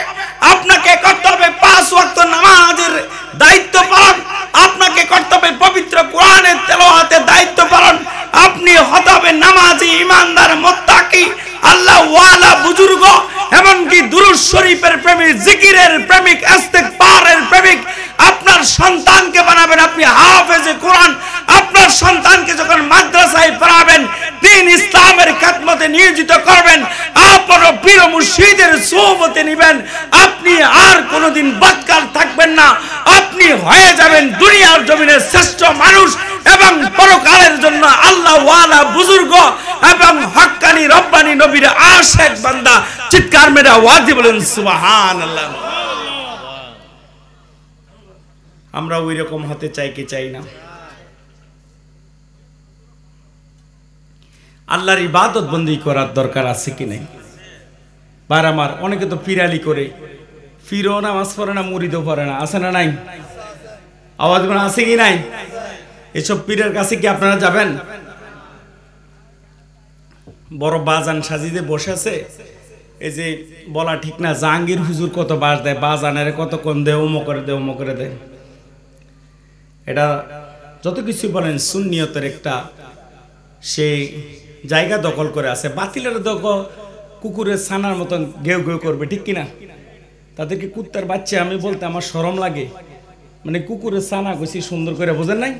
আপনাকে করতে হবে 5 ওয়াক্ত নামাজের দায়িত্ব পালন, আপনাকে করতে হবে পবিত্র কোরআনের তেলাওয়াতের দায়িত্ব পালন, আপনি হতে হবে নামাজি ইমানদার মুত্তাকি আল্লাহ ওয়ালা বুজুর্গ, এমনকি দুরূদ শরীফের প্রেমিক, জিকিরের প্রেমিক, ইস্তিগফারের প্রেমিক। আপনার সন্তানকে বানাবেন আপনি হাফেজে কোরআন, আপনার সন্তানকে যখন মাদ্রাসায় পড়াবেন দ্বীন ইসলামের খেদমতে নিয়োজিত করবেন, আপনার পীর মুর্শিদের সোহবতে নেবেন, আপনি আর কোনোদিন বদকার থাকবেন না, আপনি হয়ে যাবেন দুনিয়ার জমিনের শ্রেষ্ঠ মানুষ এবং পরকালের জন্য আল্লাহ ওয়ালা বুজুর্গ এবং হক্কানি রব্বানি নবীর আশিক বান্দা। চিৎকার মেরে আওয়াজ দিয়ে বলেন সুবহানাল্লাহ। আমরা ওই রকম হতে চাই কি চাই না? আল্লাহর ইবাদত বন্দি করার দরকার আছে কি নাই? বার আমার অনেকে তো পিরালি করে, ফিরো নামাজ পড়ে না, মুরিদও পড়ে না, আছে না নাই? আওয়াজ মানে আছে কি নাই? এসব পীরের কাছে কি আপনারা যাবেন? বড় বাজান সাজিদে বসে আছে, এই যে বলা ঠিক না, জাহাঙ্গীর হুজুর কত বাস দেয়, বাজানের কত কোন দেয়, ওমো করে দেয়, ওমো করে দেয়। এটা যত কিছু বলেন সুন্নিয়তের একটা সেই জায়গা দখল করে আছে। বাতিলের দখল কুকুরের ছানার মতন ঘেউ ঘেউ করবে, ঠিক কিনা? তাদেরকে কুত্তার বাচ্চা আমি বলতে আমার শরম লাগে, মানে কুকুরের ছানা গেছি সুন্দর করে, বোঝেন নাই?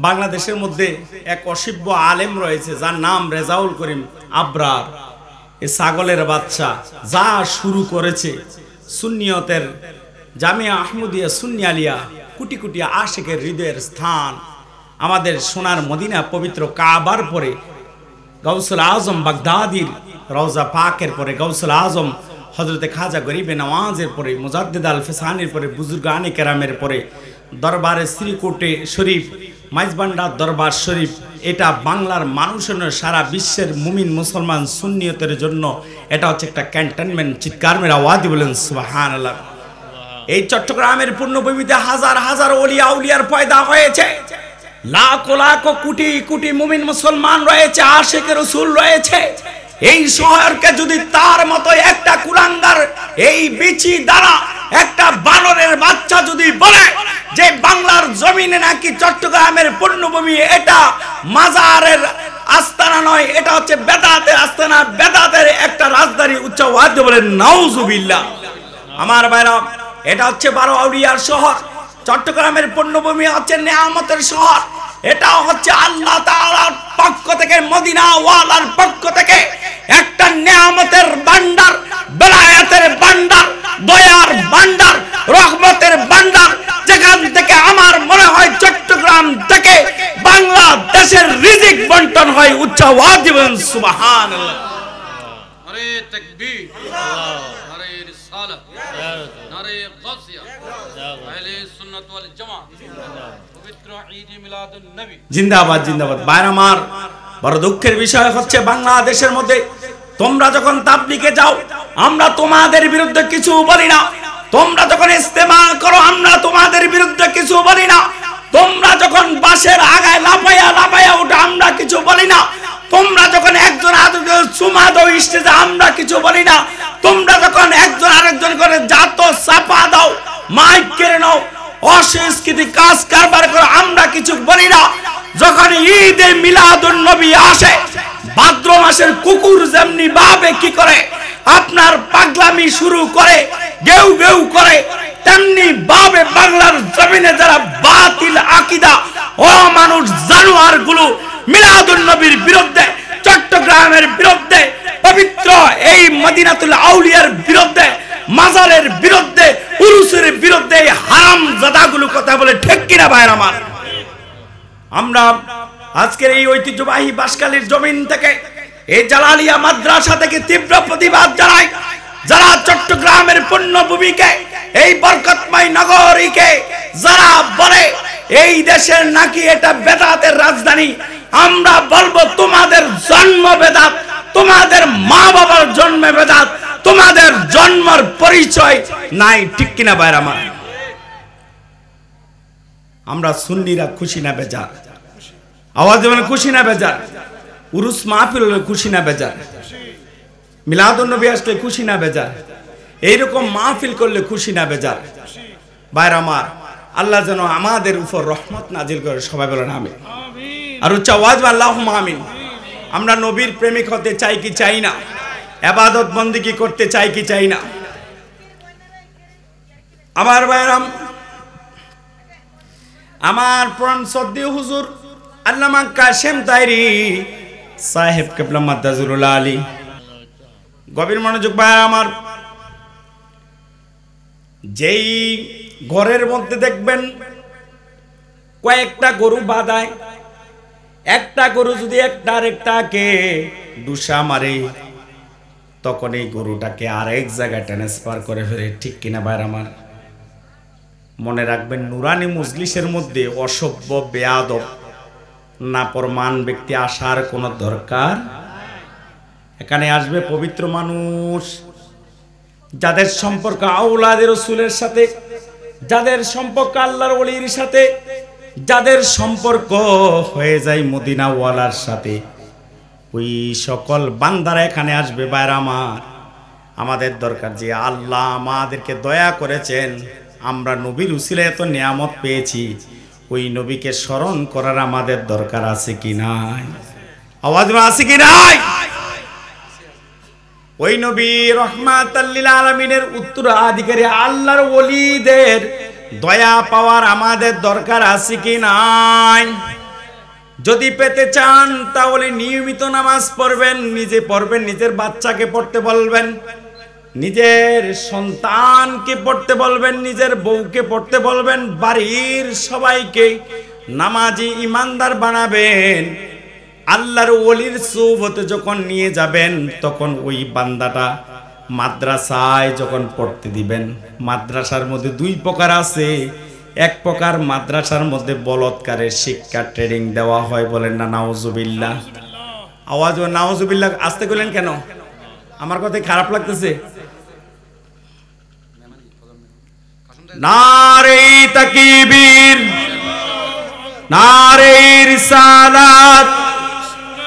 বাংলাদেশের মধ্যে এক অসিব্য আলেম রয়েছে যার নাম রেজাউল করিম আবরার। এ ছাগলের বাচ্চা যা শুরু করেছে, সুন্নিয়তের জামিয়া আহমদিয়া সুন্নি আলিয়া কোটি কোটি আশিকের হৃদয়ের স্থান, আমাদের সোনার মদিনা পবিত্র কাবার পরে গাউসুল আজম বাগদাদির রওজা পাকের পরে গাউসুল আজম হযরতে খাজা গরিবে নওয়াজের পরে মুজাদ্দিদ আল ফিসানির পরে বুজুর্গানে কেরামের পরে দরবারে শ্রীকোটে শরীফ মাইজবান্ডার দরবার শরীফ, এটা বাংলার মানুষের নয়, সারা বিশ্বের মুমিন মুসলমান সুন্নিয়তের জন্য এটা হচ্ছে একটা ক্যান্টনমেন্ট। চিৎকার মেরে আওয়াজ বলেন সুবহানাল্লাহ। এই চট্টগ্রামের পূর্ণভূমিতে হাজার হাজার ওলিয়া আউলিয়ার পয়দা হয়েছে, লাখ লাখ কোটি কোটি মুমিন মুসলমান রয়েছে, আশিকে রাসূল রয়েছে। এই শহরকে যদি তার মতো একটা কুলাঙ্গার এই বিচি দ্বারা একটা বানরের বাচ্চা যদি বলে যে বাংলার জমিনে নাকি চট্টগ্রামের পূর্ণভূমি এটা মাজারের আস্তানা আস্তানা নয়, এটা হচ্ছে বেদাতের আস্তানা, বেদাতের একটা রাজধানী। উচ্চ আওয়াজ দিয়ে বলেন নাউজুবিল্লাহ। আমার ভাইরা, এটা হচ্ছে 12 আউলিয়ার শহর। চট্টগ্রামের পুণ্যভূমি হচ্ছে নেয়ামতের শহর। এটা হচ্ছে আল্লাহ তাআলার পক্ষ থেকে, মদিনা ওয়ালার পক্ষ থেকে একটা নেয়ামতের ভান্ডার, বেলায়েতের ভান্ডার, দয়ার ভান্ডার, রহমতের ভান্ডার, যেখান থেকে আমার মনে হয় চট্টগ্রাম থেকে বাংলাদেশের রিজিক বন্টন হয়। উচ্চ আওয়াজ দিবেন সুবহানাল্লাহ। নারে তাকবীর, আল্লাহ, নারে রিসালাত, নারে গাসিয়া, আহলে সুন্নাত ওয়াল জামাত, পবিত্র ঈদ মিলাদুন নবী জিন্দাবাদ, জিন্দাবাদ। ভাইরা আমার, বড় দুঃখের বিষয় হচ্ছে বাংলাদেশের মধ্যে তোমরা যখন তাবলীগে যাও, আমরা তোমাদের বিরুদ্ধে কিছু বলি না। তোমরা যখন ইস্তেমা করো, আমরা তোমাদের বিরুদ্ধে কিছু বলি না। তোমরা যখন বাসের আগায় লাফাইয়া লাফাইয়া উঠো, আমরা কিছু বলি না। তোমরা যখন একজন আরেকজন চুমা দাও স্টেজে, আমরা কিছু বলি না। তোমরা যখন একজন আরেকজন করে জাতো চাপা দাও, মাইক কেড়ে নাও, অসংস্কৃতি কাজ কারবার করো, আমরা কিছু বলি না। যখন ঈদে মিলাদুন নবী আসে, ভাদ্র মাসের কুকুর যেমনি ভাবে কি করে আপনার পাগলামি শুরু করে, গেউ গেউ করে, তেমনি ভাবে বাংলার জমিনে যারা বাতিল আকীদা ও মানুষ জানোয়ার গুলো মিলাদুন নবীর বিরুদ্ধে, চট্টগ্রামের বিরুদ্ধে, পবিত্র এই মদিনাতুল আউলিয়ার বিরুদ্ধে, মাজারের বিরুদ্ধে, উরুসের বিরুদ্ধে হারাম জাদাগুলো কথা বলে, ঠিক কিনা ভাইরা আমার? আমরা আজকের এই ঐতিহ্যবাহী বাঁশখালীর জমিন থেকে, এই জালালিয়া মাদ্রাসা থেকে তীব্র প্রতিবাদ জানাই। যারা চট্টগ্রামের পুণ্যভূমিকে, এই বরকতময় নগরীকে যারা বলে এই দেশের নাকি এটা বেদাতের রাজধানী, আমরা বলবো তোমাদের জন্ম বেদাত, তোমাদের মা বাবার জন্মে বেদাত, তোমাদের জন্মের পরিচয় নাই, ঠিক কিনা ভাইরা আমার? আমরা সুন্নিরা খুশি না বেজার? আওয়াজ দেবেন খুশি না বেজার? উরুস মাহফিল হলে খুশি না বেজার? মিলাদুন নবী আসলে খুশি না বেজার? এইরকম মাহফিল করলে খুশি না বেজার? ভাইরা আমার, আল্লাহ যেন আমাদের উপর রহমত নাজিল করে। সবাই বলেন আমিন। আর উচ্চ আওয়াজ আল্লাহুম্মা আমিন। আমরা নবীর প্রেমিক হতে চাই কি চাই না? ইবাদত বন্দেগী করতে চাই কি চাই না? আমার ভাইরাম, আমার প্রাণ শ্রদ্ধেয় হুজুর আল্লামা কাশেম তাইরি সাহেব কেবলা মাদ্দাজুল আলী, গভীর মনোযোগ ভাই আমার, যেই ঘরের মধ্যে দেখবেন কয়েকটা গরু বাঁধায়, একটা গরু যদি একটাকে ডুসা মারে, তখন এই গরুটাকে আরেক জায়গায় ট্রান্সফার করে ফেলে, ঠিক কিনা ভাই আমার? মনে রাখবেন, নুরানি মজলিসের মধ্যে অসভ্য, বেয়াদব, নাফরমান ব্যক্তি আসার কোনো দরকার। এখানে আসবে পবিত্র মানুষ, যাদের সম্পর্ক আওলাদের রাসূলের সাথে, যাদের সম্পর্ক আল্লাহর ওলির সাথে, যাদের সম্পর্ক হয়ে যায় মদিনা ওয়ালার সাথে, ওই সকল বান্দারা এখানে আসবে। ভাইরা আমার, আমাদের দরকার যে আল্লাহ আমাদেরকে দয়া করেছেন, আমরা নবীর উসিলায় এত নিয়ামত পেয়েছি, ওই নবীকে স্মরণ করার আমাদের দরকার আছে কি নাই? আওয়াজ আছে কি নাই? ওই নবী রহমাতাল লিল আলামিনের উত্তরাধিকারী আল্লাহর ওলিদের দয়া পাওয়ার আমাদের দরকার আছে কি নাই? যদি পেতে চান তাহলে নিয়মিত নামাজ পড়বেন, নিজে পড়বেন, নিজের বাচ্চাকে পড়তে বলবেন, নিজের সন্তানকে পড়তে বলবেন, নিজের বউকে পড়তে বলবেন, বাড়ির সবাইকে নামাজি ইমানদার বানাবেন। আল্লাহর ওলির সুবতে যখন নিয়ে যাবেন, তখন ওই বান্দাটা মাদ্রাসায় যখন পড়তে দিবেন, মাদ্রাসার মধ্যে দুই প্রকার আছে। এক প্রকার মাদ্রাসার মধ্যে বলৎকারের শিক্ষা ট্রেনিং দেওয়া হয়, বলেন না নাউজুবিল্লাহ? আওয়াজ নাউজুবিল্লাহ আসতে গেলেন কেন? আমার কথাই খারাপ লাগতেছে? নারে তাকবীর, নারে রিসালাত,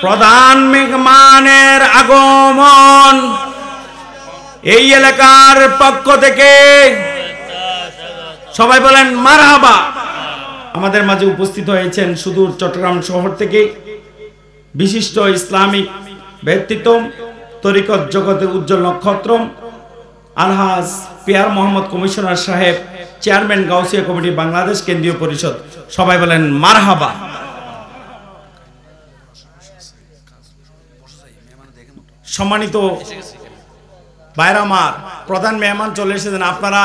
প্রধান মেহমানের আগমন। এই এলাকার পক্ষ থেকে সবাই বলেন মারহাবা। আমাদের মাঝে উপস্থিত হয়েছেন সুদূর চট্টগ্রাম শহর থেকে বিশিষ্ট ইসলামিক ব্যক্তিত্ব, তরিকত জগতের উজ্জ্বল নক্ষত্র আলহাজ পিয়ার মোহাম্মদ কমিশনার সাহেব, চেয়ারম্যান গাউসিয়া কমিটি বাংলাদেশ কেন্দ্রীয় পরিষদ, সবাই বলেন মারহাবা। সম্মানিত ভাইরা আমার, প্রধান মেহমান চলে এসেছেন। আপনারা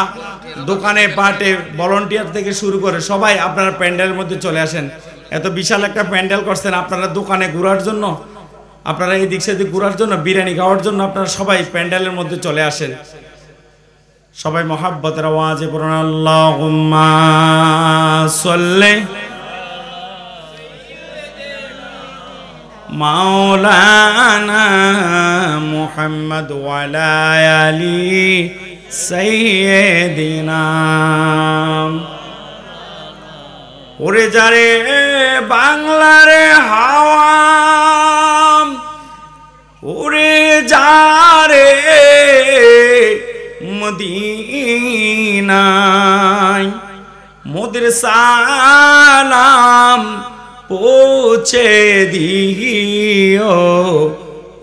দোকানে পাটে ভলান্টিয়ার থেকে শুরু করে সবাই আপনারা প্যান্ডেলের মধ্যে চলে আসেন। এত বিশাল একটা প্যান্ডেল করছেন আপনারা দোকানে ঘোরার জন্য, আপনারা এই দিক সেদিক ঘোরার জন্য, বিরিয়ানি খাওয়ার জন্য আপনারা সবাই প্যান্ডেলের মধ্যে চলে আসেন। সবাই মহাব্বতের আওয়াজে পড়ুন আল্লাহুম্মা সাল্লি মাওলানা মুহাম্মদ ওয়া আলা আলি সাইয়্যিদিনা। ওরে যারে বাংলার হাওয়া, ওরে যারে মদিনায় মোদের সালাম পৌঁছে দিও,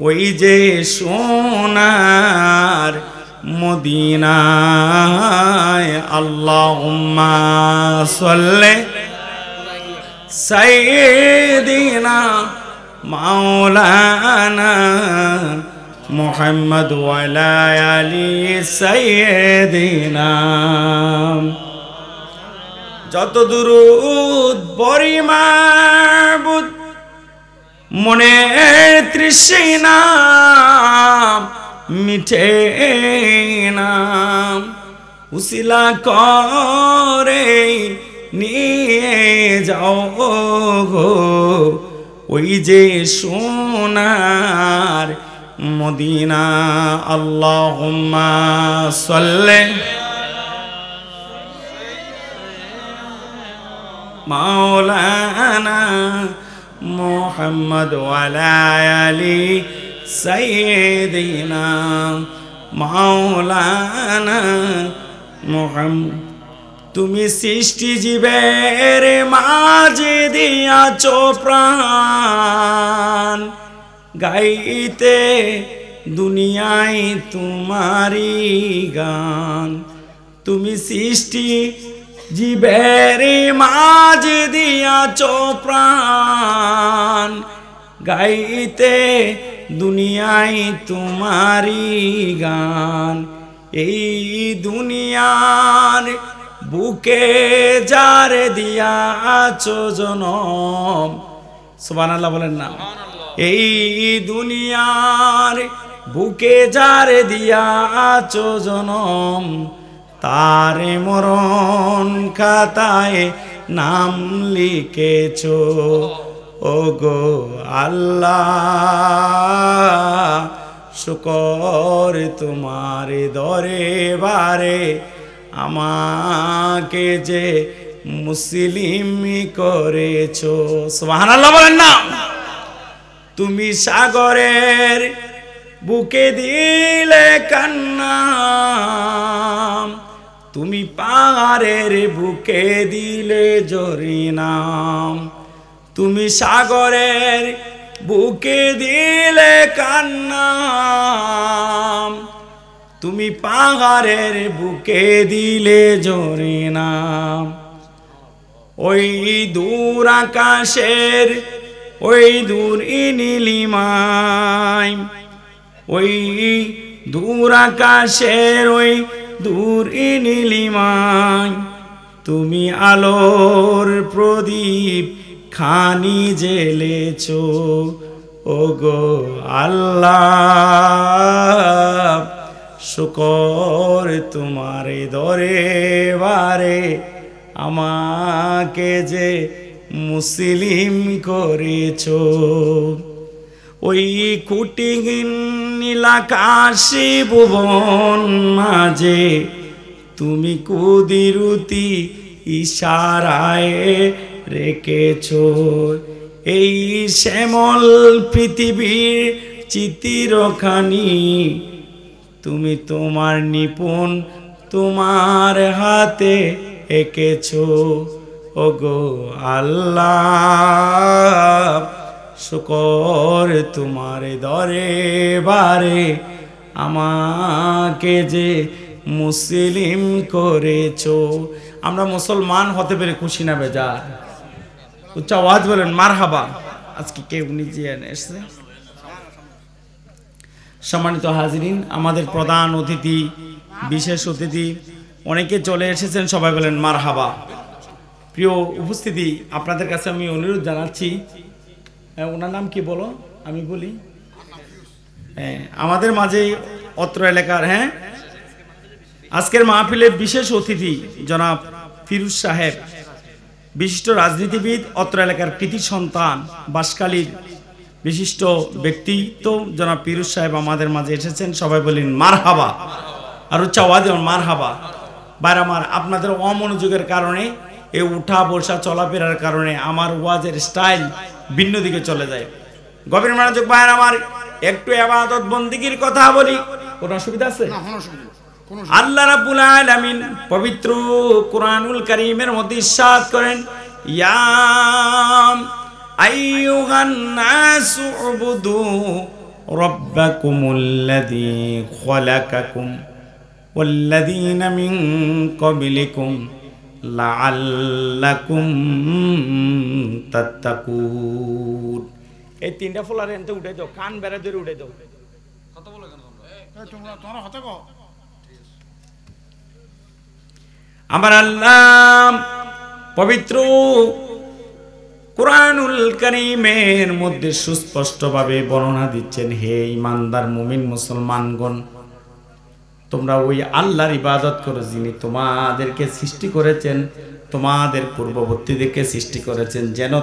ওই যে সোনার মদিনায়। আল্লাহুম্মা সাল্লি সাইয়্যিদিনা মাওলানা মুহাম্মদ ওয়া আলা আলি সাইয়্যিদিনা। যত দুরূদ পড়ি মাবুদ, মনের তৃষ্ণা মিটে না, উসিলা করে নিয়ে যাও গো, ওই যে সোনার মদিনা। আল্লাহুম্মা সাল্লি মাওলানা মুহাম্মদ ওয়া আলা আলি সাইয়্যিদিনা মাওলানা মুহাম্মদ। তুমি সৃষ্টি জীবের মাঝে দিয়াছো প্রাণ, গাইতে দুনিয়ায় তোমারি গান। তুমি সৃষ্টি জীবের মাঝে দিয়াছো প্রাণ, গাইতে দুনিয়ায় তোমারি গান। এই দুনিয়ার বুকে যারে দিয়াছো জনম, সুবহানাল্লাহ বলেন না। এই দুনিয়ার বুকে যারে দিয়াছো জনম, তারে মরণ খাতায় নাম লিখেছো ওগো আল্লাহ। শুকর তোমার দরবারে আমাকে যে মুসলিম করেছো, সুবহানাল্লাহ বলেন না। তুমি সাগরের বুকে দিলে কান্না, তুমি পাহাড়ের বুকে দিলে ঝরিনাম। তুমি সাগরের বুকে দিলে কান্না, তুমি পাহাড়ের বুকে দিলে ঝরিনাম। ওই দূর আকাশের ওই দূর নীলিমায়, ওই দূর আকাশের ওই দূর নীলিমায়, তুমি আলোর প্রদীপ খানি জ্বেলেছো ওগো আল্লাহ। শুকর তোমার দরবারে আমাকে যে মুসলিম করেছো। ওই কুটিহীন নীলাকাশী ভুবন মাঝে তুমি কুদরতি ইশারায় রেখেছো। এই শ্যামল পৃথিবীর চিত্রখানি তুমি তোমার নিপুণ তোমার হাতে এঁকেছো ওগো আল্লাহ। শুকর তোমার দরবারে আমাকে যে মুসলিম করেছো। আমরা মুসলমান হতে পেরে খুশি না বেজার? উচ্চ আওয়াজ বলেন মারহাবা। আজকে কেউ নিজে এসেছে। সম্মানিত হাজিরিন, আমাদের প্রধান অতিথি, বিশেষ অতিথি অনেকে চলে এসেছেন, সবাই বলেন মারহাবা। প্রিয় উপস্থিতি, আপনাদের কাছে আমি অনুরোধ জানাচ্ছি, ওনার নাম কি বলো, আমি বলি। হ্যাঁ, আমাদের মাঝে অত্র এলাকার আজকের মাহফিলের বিশেষ অতিথি জনাব ফিরোজ সাহেব, বিশিষ্ট রাজনীতিবিদ, অত্র এলাকার কৃতি সন্তান, বাঁশখালীর বিশিষ্ট ব্যক্তিত্ব জনাব ফিরোজ সাহেব আমাদের মাঝে এসেছেন, সবাই বলেন মারহাবা। আর উচ্চ আওয়াজে মারহাবা। বাইরে আমার আপনাদের অমনোযোগের কারণে, এই উঠা বসা চলাফেরার কারণে আমার ওয়াজের স্টাইল ভিন্ন দিকে চলে যায়। গভীর মনোযোগ বাইরে আমার, একটু ইবাদত বন্দেগীর কথা বলি, কোনো অসুবিধা আছে? আল্লাহ রাব্বুল আলামিন পবিত্র কুরআনুল কারীমের মধ্যে ইরশাদ করেন, ইয়া আইয়ুহান নাসু উবুদু রাব্বাকুমুল্লাযী খালাকাকুম ওয়াল্লাযীনা মিন ক্বাবলিকুম লাআল্লাকুম তাত্তাকুন। এই তিনটা ফলার এনতে উঠে দাও, কান বেড়া ধরে উঠে দাও। কথা বলে কেন তোমরা হতে কো? আমার আল্লাহ পবিত্র কুরআনুল কারীমের মধ্যে সুস্পষ্টভাবে বর্ণনা দিচ্ছেন, হে ঈমানদার মুমিন মুসলমানগণ, তোমরা ওই আল্লাহর ইবাদত করো যিনি তোমাদেরকে সৃষ্টি করেছেন, তোমাদের পূর্ববর্তীদেরকে সৃষ্টি করেছেন, যেন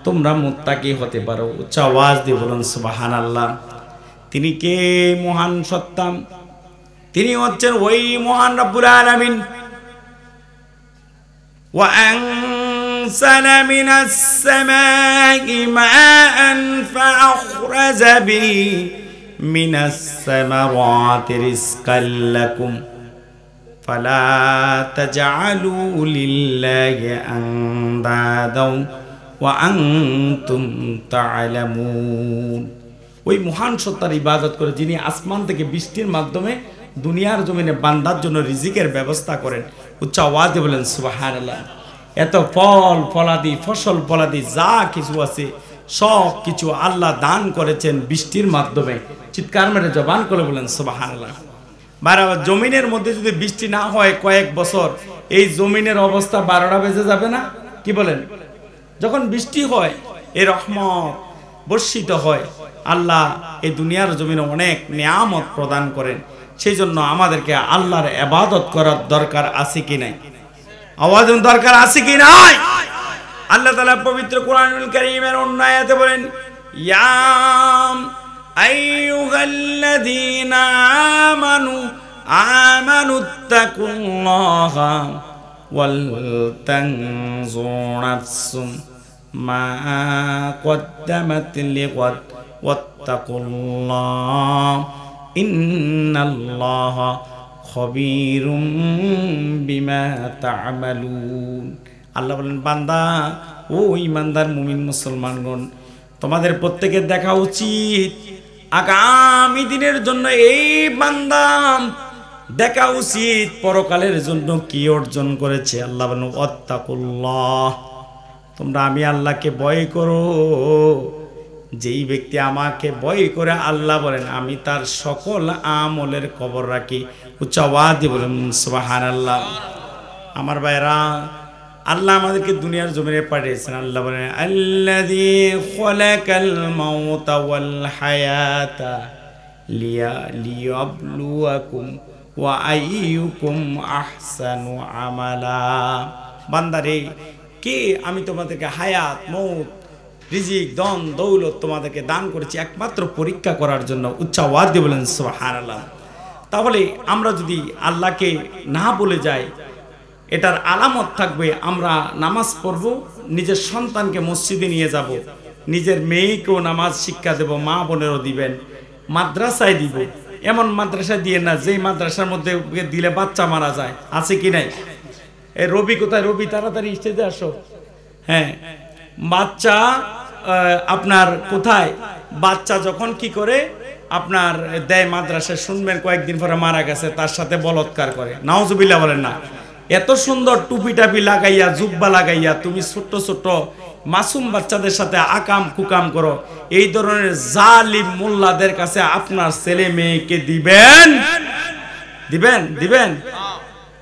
তোমরা মুত্তাকি হতে পারো। উচ্চ আওয়াজ দিয়ে বলুন সুবহানাল্লাহ। তিনি কে? মহান সত্তা, তিনি হচ্ছেন ওই মহান রব্বুল আলামিন। وأنزل من السماء ماء فأخرج به من الثمرات رزقا لكم فلا تجعلوا لله أندادا وأنتم تعلمون। ওই মহান সত্তার ইবাদত করে যিনি আসমান থেকে বৃষ্টির মাধ্যমে দুনিয়ার জমিনে বান্দার জন্য রিজিকের ব্যবস্থা করেন। উচ্চ আওয়াজে বলেন সুবহানাল্লাহ। এত ফল ফলাদি, ফসল ফলাদি যা কিছু আছে সব কিছু আল্লাহ দান করেছেন বৃষ্টির মাধ্যমে। চিৎকার মেরে জবান করে বলেন সুবহানাল্লাহ। বারবার জমিনের মধ্যে যদি বৃষ্টি না হয় কয়েক বছর, এই জমিনের অবস্থা 12টা বেজে যাবে না? কি বলেন? যখন বৃষ্টি হয়, এই রহমত বর্ষিত হয়, আল্লাহ এই দুনিয়ার জমিনে অনেক নিয়ামত প্রদান করেন। সেই জন্য আমাদেরকে আল্লাহর ইবাদত করার দরকার আছে কি নাই? আওয়াজ দরকার আছে কি নাই? আল্লাহ তাআলা পবিত্র কুরআনুল কারীমের অন্য আয়াতে বলেন, ইয়া আইয়ুহাল্লাযীনা আমানুত্তাকুল্লাহা ওয়াল তানজুর নাফসুম মা কদ্দামাত লিগাদ ওয়াত্তাকুল্লাহ ইন্নাল্লাহা খবীরুম বিমা তা'মালুন। আল্লাহ বলেন, বান্দা ও ঈমানদার মুমিন মুসলমানগণ, তোমাদের প্রত্যেকের দেখা উচিত আগামী দিনের জন্য, এই বান্দা দেখা উচিত পরকালের জন্য কি অর্জন করেছে। আল্লাহ বলেন, ওয়াত্তাকুল্লাহ, তোমরা আমি আল্লাহকে ভয় করো। যেই ব্যক্তি আমাকে ভয় করে, আল্লাহ বলেন আমি তার সকল আমলের খবর রাখি। উচ্চ আওয়াজ দিয়ে বলেন সুবহানাল্লাহ। আমার ভাইরা, আল্লাহ আমাদেরকে দুনিয়ার জমিনে পাঠিয়েছেন। আল্লাহ বলেন, আল্লাযী খালাকাল মাউতা ওয়াল হায়াতা লিয়াবলুয়াকুম ওয়া আইয়ুকুম আহসানু আমালা। বান্দারে, কে আমি তোমাদেরকে হায়াত, মউত, রিজিক, ধন দৌলত তোমাদেরকে দান করেছি একমাত্র পরীক্ষা করার জন্য। উচ্চ আওয়াজ দিয়ে বলেন সুবহানাল্লাহ। তাহলে আমরা যদি আল্লাহকে না বলে যাই, এটার আলামত থাকবে আমরা নামাজ পড়ব, নিজের সন্তানকে মসজিদে নিয়ে যাব, নিজের মেয়েকেও নামাজ শিক্ষা দেব, মা বোনেরও দিবেন, মাদ্রাসায় দিব। এমন মাদ্রাসা দিয়ে না যেই মাদ্রাসার মধ্যে দিলে বাচ্চা মারা যায়, আছে কি নাই? এই রবি কোথায়? রবি তাড়াতাড়ি স্টেজে আসো। হ্যাঁ, বাচ্চা আপনার কোথায় বাচ্চা যখন কি করে আপনার দেয় মাদ্রাসায়, শুনবেন কয়েকদিন পরে মারা গেছে, তার সাথে বলৎকার করে, নাউজুবিল্লাহ বলেন না। এত সুন্দর টুপি টাপি লাগাইয়া জুব্বা লাগাইয়া তুমি ছোট্ট ছোট্ট মাসুম বাচ্চাদের সাথে আকাম কুকাম করো, এই ধরনের জালিম মোল্লাদের কাছে আপনার ছেলে মেয়েকে দিবেন দিবেন দিবেন?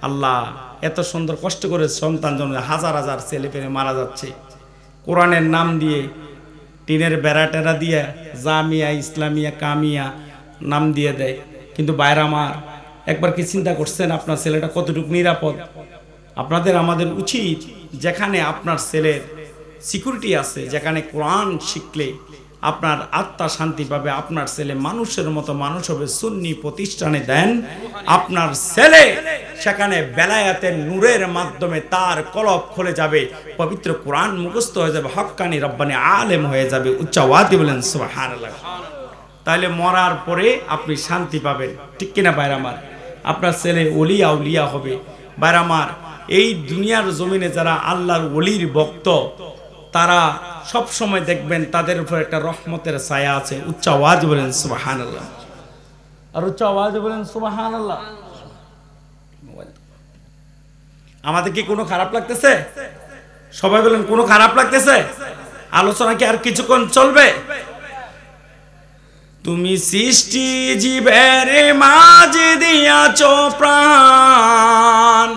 আল্লাহ এত সুন্দর কষ্ট করে সন্তান জন্ম, হাজার হাজার ছেলে পেলে মারা যাচ্ছে কোরআনের নাম দিয়ে, টিনের বেড়া টেরা দিয়ে জামিয়া ইসলামিয়া কামিয়া নাম দিয়ে দেয়। কিন্তু বাইরে আমার একবার কি চিন্তা করছেন আপনার ছেলেটা কতটুকু নিরাপদ? আপনাদের আমাদের উচিত যেখানে আপনার ছেলের সিকিউরিটি আছে, যেখানে কোরআন শিখলে আপনার আত্মা শান্তি পাবে, আপনার ছেলে মানুষের মতো মানুষ হবে, সুন্নি প্রতিষ্ঠানে দেন আপনার ছেলে, সেখানে বেলায়াতের নূরের মাধ্যমে তার কলব খুলে যাবে, পবিত্র কোরআন মুখস্থ হয়ে যাবে, হক্কানি রব্বানি আলেম হয়ে যাবে। উচ্চাওয়াতি বলেন সুবহানাল্লাহ। তাহলে মরার পরে আপনি শান্তি পাবেন, ঠিক কিনা বাইরে আমার? আপনার ছেলে ওলি আউলিয়া হবে। বাইরে আমার এই দুনিয়ার জমিনে যারা আল্লাহর ওলির ভক্ত, তারা সব সময় দেখবেন তাদের উপর একটা রহমতের ছায়া আছে। উচ্চ আওয়াজ বলেন সুবহানাল্লাহ, আর উচ্চ আওয়াজ বলেন সুবহানাল্লাহ। আমাদের কি কোনো খারাপ লাগতেছে? সবাই বলেন কোনো খারাপ লাগতেছে? আলোচনা কি আর কিছুক্ষণ চলবে? তুমি সৃষ্টি জীবের মাঝে দিয়াছ প্রাণ,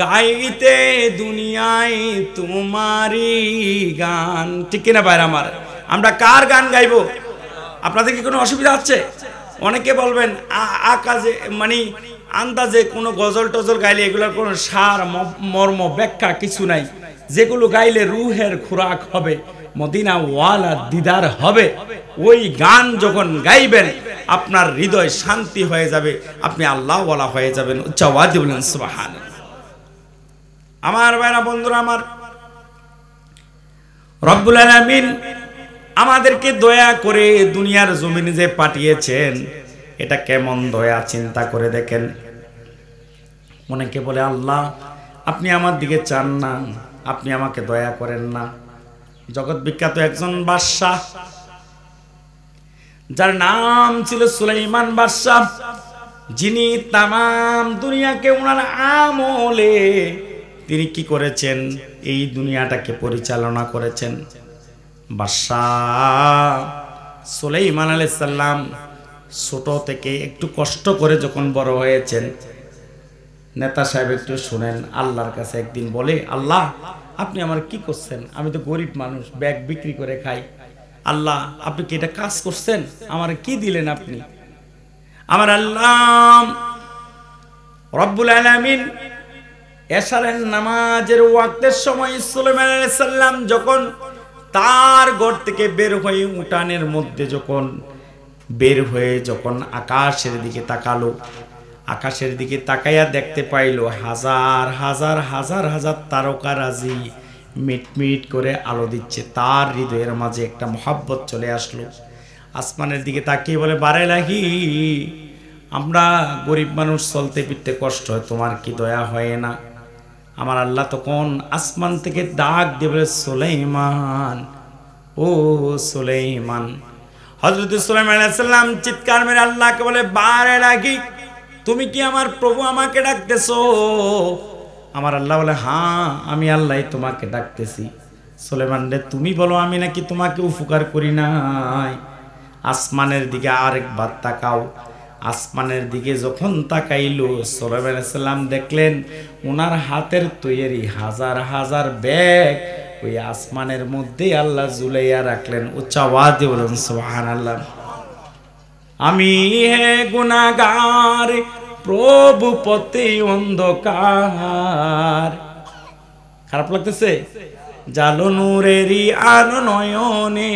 গাইতে দুনিয়ায় তোমারই গান, ঠিক কিনা বাইরে আমার? আমরা কার গান গাইবো? আপনাদের কি কোনো অসুবিধা হচ্ছে? অনেকে বলবেন আকাজে মানে আন্দাজে কোনো গজল টজল গাইলে এগুলোর কোনো সার মর্ম ব্যাখ্যা কিছু নাই, যেগুলো গাইলে রুহের খোরাক হবে, মদিনা ওয়ালা দিদার হবে, ওই গান যখন গাইবেন আপনার হৃদয় শান্তি হয়ে যাবে, আপনি আল্লাহ ওয়ালা হয়ে যাবেন। উচ্চাওয়াজি বলেন সুবহানাল্লাহ। আমার ভাইরা বন্ধুরা আমার, রব্বুল আলামিন আমাদেরকে দয়া করে দুনিয়ার জমিনে যে পাঠিয়েছেন, এটা কেমন দয়া চিন্তা করে দেখেন। অনেকে বলে আল্লাহ আপনি আমার দিকে চান না, আপনি আমাকে দয়া করেন না। জগৎ বিখ্যাত একজন বাদশাহ, যার নাম ছিল সুলাইমান বাদশাহ, যিনি তামাম দুনিয়াকে ওনার আমলে তিনি কি করেছেন, এই দুনিয়াটাকে পরিচালনা করেছেন। বাদশাহ সুলাইমান আলাইহিস সালাম ছোট থেকে একটু কষ্ট করে যখন বড় হয়েছেন, নেতা সাহেব একটু শুনেন, আল্লাহর কাছে একদিন বলে, আল্লাহ আপনি আমার কি করছেন? আমি তো গরিব মানুষ, ব্যাগ বিক্রি করে খাই। আল্লাহ আপনি কি এটা কাজ করছেন? আমার কি দিলেন আপনি? আমার আল্লাহ রব্বুল আলামিন এশারের নামাজের ওয়াক্তের সময় সুলাইমান আলাইহিস সালাম যখন তার ঘর থেকে বের হয়ে উঠানের মধ্যে যখন বের হয়ে যখন আকাশের দিকে তাকালো, আকাশের দিকে তাকাইয়া দেখতে পাইল হাজার হাজার হাজার হাজার তারকারাজি মিটমিট করে আলো দিচ্ছে। তার হৃদয়ের মাঝে একটা মহাব্বত চলে আসলো। আসমানের দিকে তাকিয়ে বলে, বারে লাগি আমরা গরিব মানুষ, চলতে ফিরতে কষ্ট হয়, তোমার কি দয়া হয় না? আমার আল্লাহ তখন আসমান থেকে ডাক দেবে, সুলাইমান, ও সুলাইমান। হযরত সুলাইমান আলাইহিস সালাম চিৎকার মেরে আল্লাহকে বলে, বারে লাগি তুমি কি আমার প্রভু আমাকে ডাকতেছো? আমার আল্লাহ বলে, হ্যাঁ আমি আল্লাহই তোমাকে ডাকতেছি। সুলাইমান রে তুমি বলো আমি নাকি তোমাকে উপকার করি নাই? আসমানের দিকে আরেকবার তাকাও। আসমানের দিকে যখন তাকাইলো, সুলাইমান আলাইহিস সালাম দেখলেন ওনার হাতের তৈরি হাজার হাজার ব্যাগ ওই আসমানের মধ্যে আল্লাহ ঝুলাইয়া রাখলেন। উচ্চ আওয়াজে বলুন সুবহানাল্লাহ। আমি হে গুনাহগার, প্রভু পথে অন্ধকার। খারাপ লাগতেছে? জালো নূরেরই আলো নয়নে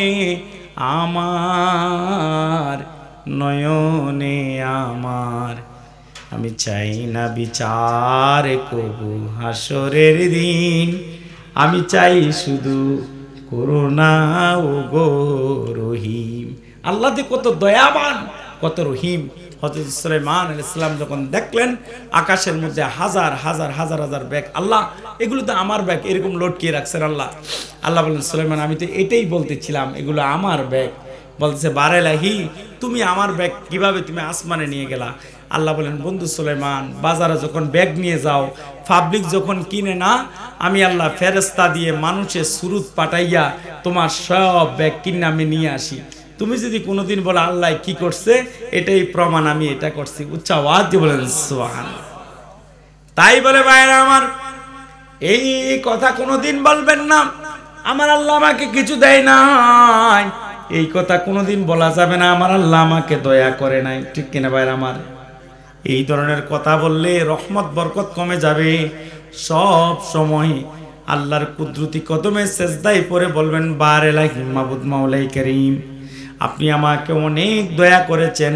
আমার, নয়নে আমার। আমি চাই না বিচার কবু হাসরের দিন, আমি চাই শুধু করুণা ও গো রহিম। আল্লাহ যে কত দয়াবান, কত রহিম। হযরত সুলাইমান আলাইহিস সালাম যখন দেখলেন আকাশের মধ্যে হাজার হাজার হাজার হাজার ব্যাগ, আল্লাহ এগুলো তো আমার ব্যাগ, এরকম লটকিয়ে রাখছেন আল্লাহ। আল্লাহ বলেন সুলাইমান আমি তো এটাই বলতেছিলাম এগুলো আমার ব্যাগ। বলতেছে বারেলাহি তুমি আমার ব্যাগ কিভাবে তুমি আসমানে নিয়ে গেলা? আল্লাহ বলেন বন্ধু সুলাইমান বাজারে যখন ব্যাগ নিয়ে যাও, পাবলিক যখন কিনে না, আমি আল্লাহ ফেরেশতা দিয়ে মানুষের সুরুত পাঠাইয়া তোমার সব ব্যাগ কিনে আমি নিয়ে আসি। তুমি যদি কোনোদিন বলো আল্লাহ কি করছে, এটাই প্রমাণ আমি এটা করছি। উচ্চ আওয়াজ দিয়ে বলেন সুবহানাল্লাহ। তাই বলে ভাইরা আমার, এই কথা কোনোদিন বলবেন না আমার আল্লাহ আমাকে কিছু দেয় নাই, এই কথা কোনোদিন বলা যাবে না আমার আল্লাহ আমাকে দয়া করে নাই। ঠিক কিনা ভাইরা আমার? এই ধরনের কথা বললে রহমত বরকত কমে যাবে। সব সময় আল্লাহর কুদরতি কদমে সেজদায় পড়ে বলবেন বারেলাহি মাবুদ মাওলাই করিম, আপনি আমাকে অনেক দয়া করেছেন,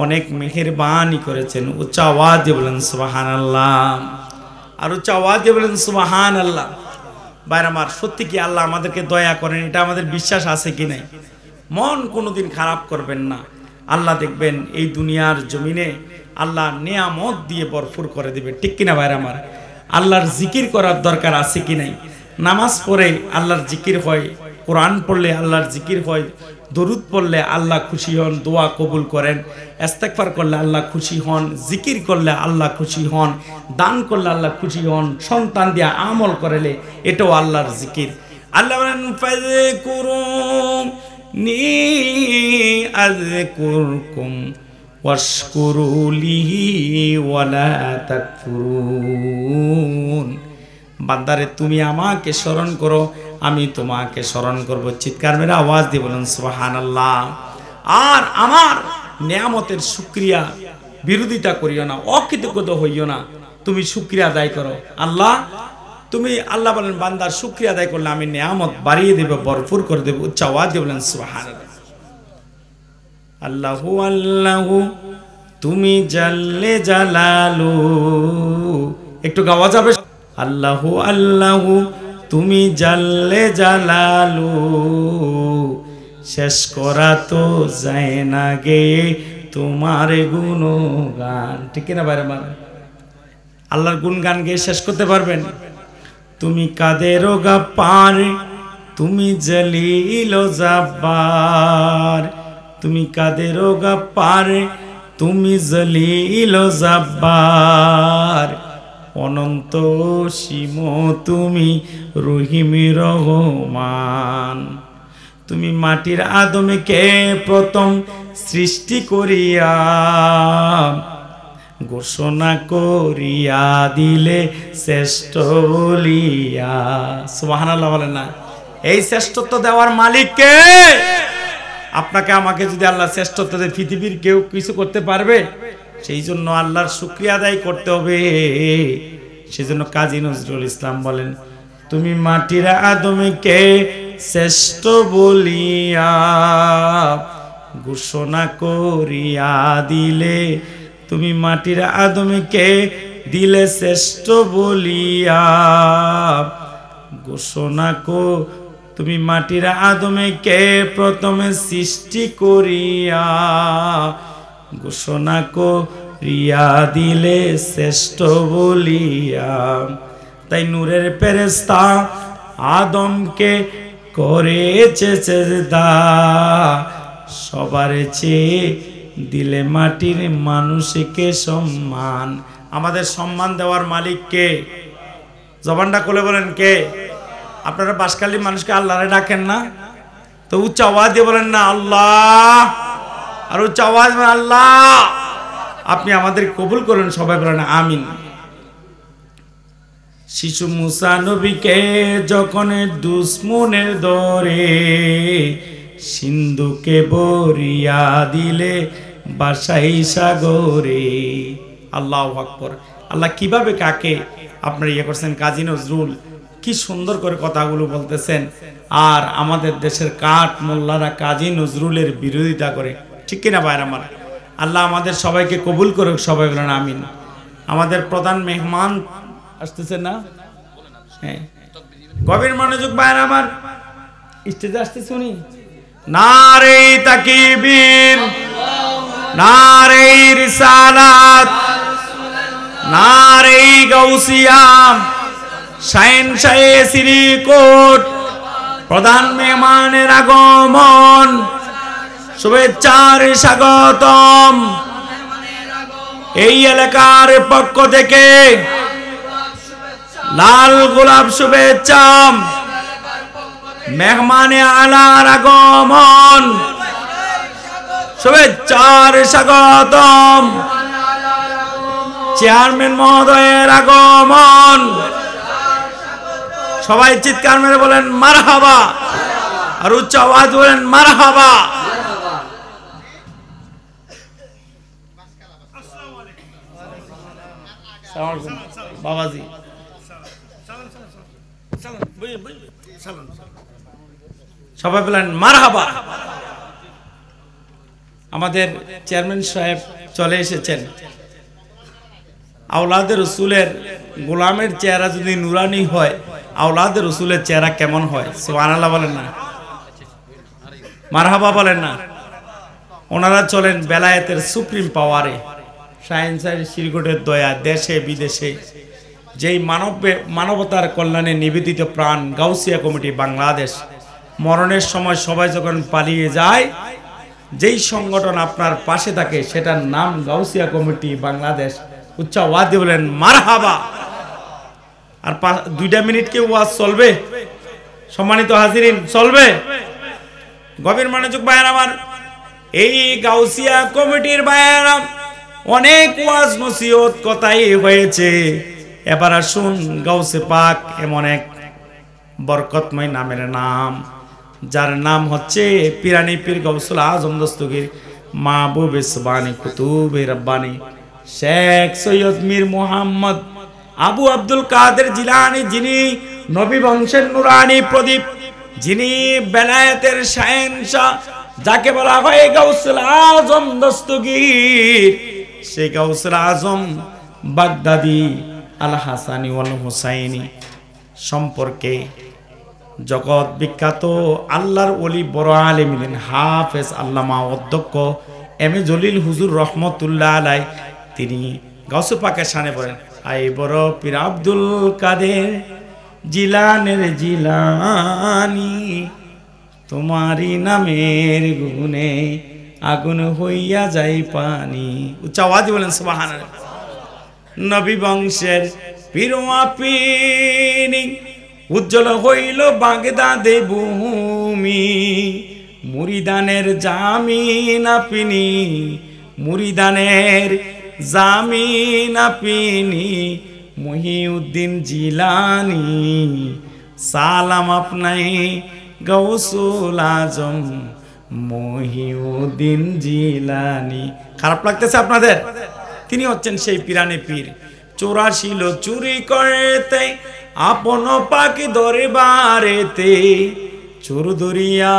অনেক মেহেরবানি করেছেন। উচ্চ আওয়াজ দিয়ে বলেন সুবহানাল্লাহ। আর উচ্চ আওয়াজ দিয়ে বলেন সুবহানাল্লাহ। ভাইরা আমার, সত্যি কি আল্লাহ আমাদেরকে দয়া করেন? এটা আমাদের বিশ্বাস আছে কি নাই? মন কোনোদিন খারাপ করবেন না। আল্লাহ দেখবেন এই দুনিয়ার জমিনে আল্লাহ নিয়ামত দিয়ে ভরপুর করে দিবে। ঠিক কিনা ভাইরা আমার? আল্লাহর জিকির করার দরকার আছে কি নাই? নামাজ পড়ে আল্লাহর জিকির হয়, কোরআন পড়লে আল্লাহর জিকির হয়, দরুদ পড়লে আল্লাহ খুশি হন, দোয়া কবুল করেন, ইস্তেগফার করলে আল্লাহ খুশি হন, জিকির করলে আল্লাহ খুশি হন, দান করলে আল্লাহ খুশি হন, সন্তান দিয়ে আমল করলে এটাও আল্লাহর জিকির। আল্লাহ বলেন ফাযকুরুনি আযকুরকুম ওয়াশকুরুলি ওয়ালা তাকফুরুন। বান্দারে তুমি আমাকে স্মরণ করো, আমি তোমাকে স্মরণ করব। চিৎকার মেরে আওয়াজ দিয়ে বলুন সুবহানাল্লাহ। আর আমার নিয়ামতের শুকরিয়া বিরোধিতা করিও না, অকৃতজ্ঞ হইও না, তুমি শুকরিয়া আদায় করো। আল্লাহ তুমি আল্লাহ বলেন বান্দার শুকরিয়া আদায় করলে আমি নিয়ামত বাড়িয়ে দেব, ভরপুর করে দেব। উচ্চ আওয়াজ দিয়ে বলেন সুবহানাল্লাহ। আল্লাহু আল্লাহু তুমি জাল্লে জালালু, একটু গাওয়া যাবে? আল্লাহু আল্লাহু তুমি জাল্লে জালালু, শেষ করা তো যায় না গে তোমার গুণগান। ঠিক না ভাইরা? মানে আল্লাহর গুণগান গেয়ে শেষ করতে পারবেন? তুমি কাদের গাফফার, তুমি জলিল জাব্বার, তুমি কাদের গাফফার, তুমি জলিল জাব্বার, অনন্ত সীম তুমি রহিম রহমান। তুমি মাটির আদমকে প্রথম সৃষ্টি করিয়া ঘোষণা করিয়া দিলে শ্রেষ্ঠ বলিয়া। সুবহানাল্লাহ বলেন না? এই শ্রেষ্ঠত্ব দেওয়ার মালিক কে? আপনাকে আমাকে যদি আল্লাহ শ্রেষ্ঠত্ব দেয়, পৃথিবীর কেউ কিছু করতে পারবে? সেই জন্য আল্লাহর শুকরিয়া আদায় করতে হবে। সেজন্য কাজী নজরুল ইসলাম বলেন তুমি মাটির আদমকে শ্রেষ্ঠ বলিয়া ঘোষণা করিয়া দিলে, তুমি মাটির আদমকে দিলে শ্রেষ্ঠ বলিয়া ঘোষণা তুমি মাটির আদমকে প্রথমে সৃষ্টি করিয়া ঘোষণা করিয়া দিলে শ্রেষ্ঠ বলিয়া। তাই নূরের ফেরেশতা আদমকে করেছে সেজদা, সবার চেয়ে দিলে মাটির মানুষকে সম্মান। আমাদের সম্মান দেওয়ার মালিক কে? জবানটা খুলে বলেন কে? আপনারা বাসখালী মানুষকে আল্লাহরে ডাকেন না? তো উচ্চ আওয়াজ দিয়ে বলেন না আল্লাহ। আর উচ্চ আওয়াজ আল্লাহ। আপনি আমাদের কবুল করেন, সবাই বলেন আমিন। শিশু মুসা নবীকে যখন দুশ্মনের দরে সিন্ধুকে বরিয়া দিলে বাসাই সাগরে। আল্লাহু আকবার। আল্লাহ কিভাবে কাকে আপনারা ইয়ে করছেন? কাজী নজরুল কি সুন্দর করে কথাগুলো বলতেছেন। আর আমাদের দেশের কাঠ মোল্লারা কাজী নজরুলের বিরোধিতা করে। ঠিক কিনা ভাইরা আমার? আল্লাহ আমাদের সবাইকে কবুল করুক, সবাই বলেন আমিন। আমাদের প্রধান মেহমান আসতেছে না? হ্যাঁ, গভীর মনোযোগ ভাইরা আমার। স্টেজে আসতেছে উনি। নারে তাকবীর, নারে রিসালাত, নারে গাউসিয়া, শাহেনশাহে শ্রীকোট, প্রধান মেহমানের আগমন, শুভেচ্ছার স্বাগতম। এই এলাকার পক্ষ থেকে লাল গোলাপ শুভেচ্ছা, মেহমানে আলার আগমন, শুভেচ্ছার স্বাগতম। চেয়ারম্যান মহোদয়ের আগমন, সবাই চিৎকার মেরে বলেন মারহাবা, আর উচ্চ আওয়াজ বলেন মারহাবা। বাবাজি সবাই বলেন মারহাবা। আমাদের চেয়ারম্যান সাহেব চলে এসেছেন। আওলাদের রসুলের গোলামের চেহারা যদি নুরানি হয়, আওলাদের রসুলের চেহারা কেমন হয়? সুবহানাল্লাহ বলেন না, মারহাবা বলেন না। ওনারা চলেন বেলায়েতের সুপ্রিম পাওয়ারে, সায়েন্সের শ্রীকোটের দয়া, দেশে বিদেশে যেই মানবতার কল্যাণে নিবেদিত প্রাণ গাউসিয়া কমিটি বাংলাদেশ। মরণের সময় সবাই যখন পালিয়ে যায়, যেই সংগঠন আপনার পাশে থাকে সেটার নাম গাউসিয়া কমিটি বাংলাদেশ। উচ্চ আওয়াজ দিয়ে বলেন মারহাবা। আর 2 মিনিট কি ওয়াজ চলবে? সম্মানিত হাজিরিন, চলবে? গভীর মনোযোগ ভাইয়ের আমার, এই গাউসিয়া কমিটির ভাইয়েরা অনেক ওয়াজ নসিহত কথাই হয়েছে। এবার আসুন গাউসে পাক এমন এক বরকতময় নামের নাম, যার নাম হচ্ছে পিরানি পীর গাউসুল আজম দস্তগীর মাহবুবে সুবহানি কুতুবে রব্বানি শেখ সৈয়দ মীর মোহাম্মদ আবু আব্দুল কাদের জিলানী, যিনি নবী বংশের নুরানি প্রদীপ, যিনি বেলায়েতের শাহেনশাহ, যাকে বলা হয় গাউসুল আজম দস্তগীর। সেই গাউসুল আজম বাগদাদি আল হাসানি ওয়াল হুসাইনি সম্পর্কে জগৎ বিখ্যাত আল্লাহর ওলি বড় আলেমিন হাফেজ আল্লামা অধ্যক্ষ এম এ জলিল হুজুর রহমতুল্লাহ আলাই, তিনি গাউসে পাকের শানে বলেন, আই বড় পীর আব্দুল কাদের জিলানের জিলানি, তোমারি নামের গুণে আগুন হইয়া যায় পানি। উচ্চ আওয়াজ বলেন সুবহানাল্লাহ। নবী বংশের পীরওয়া পীরি উজ্জ্বল হইল বাগদাদে ভূমি, মুরিদানের জামিন আপিনি, মুরিদানের জামিন আপিনি, মহিউদ্দিন জিলানি, সালাম আপনাই গাউসুল আজম মহিউদ্দিন জিলানি। খারাপ লাগতেছে আপনাদের? তিনি হচ্ছেন সেই পিরানি পীর। 84 চুরি করতে আপন পাকি দরবারেতে, চোর দরিয়া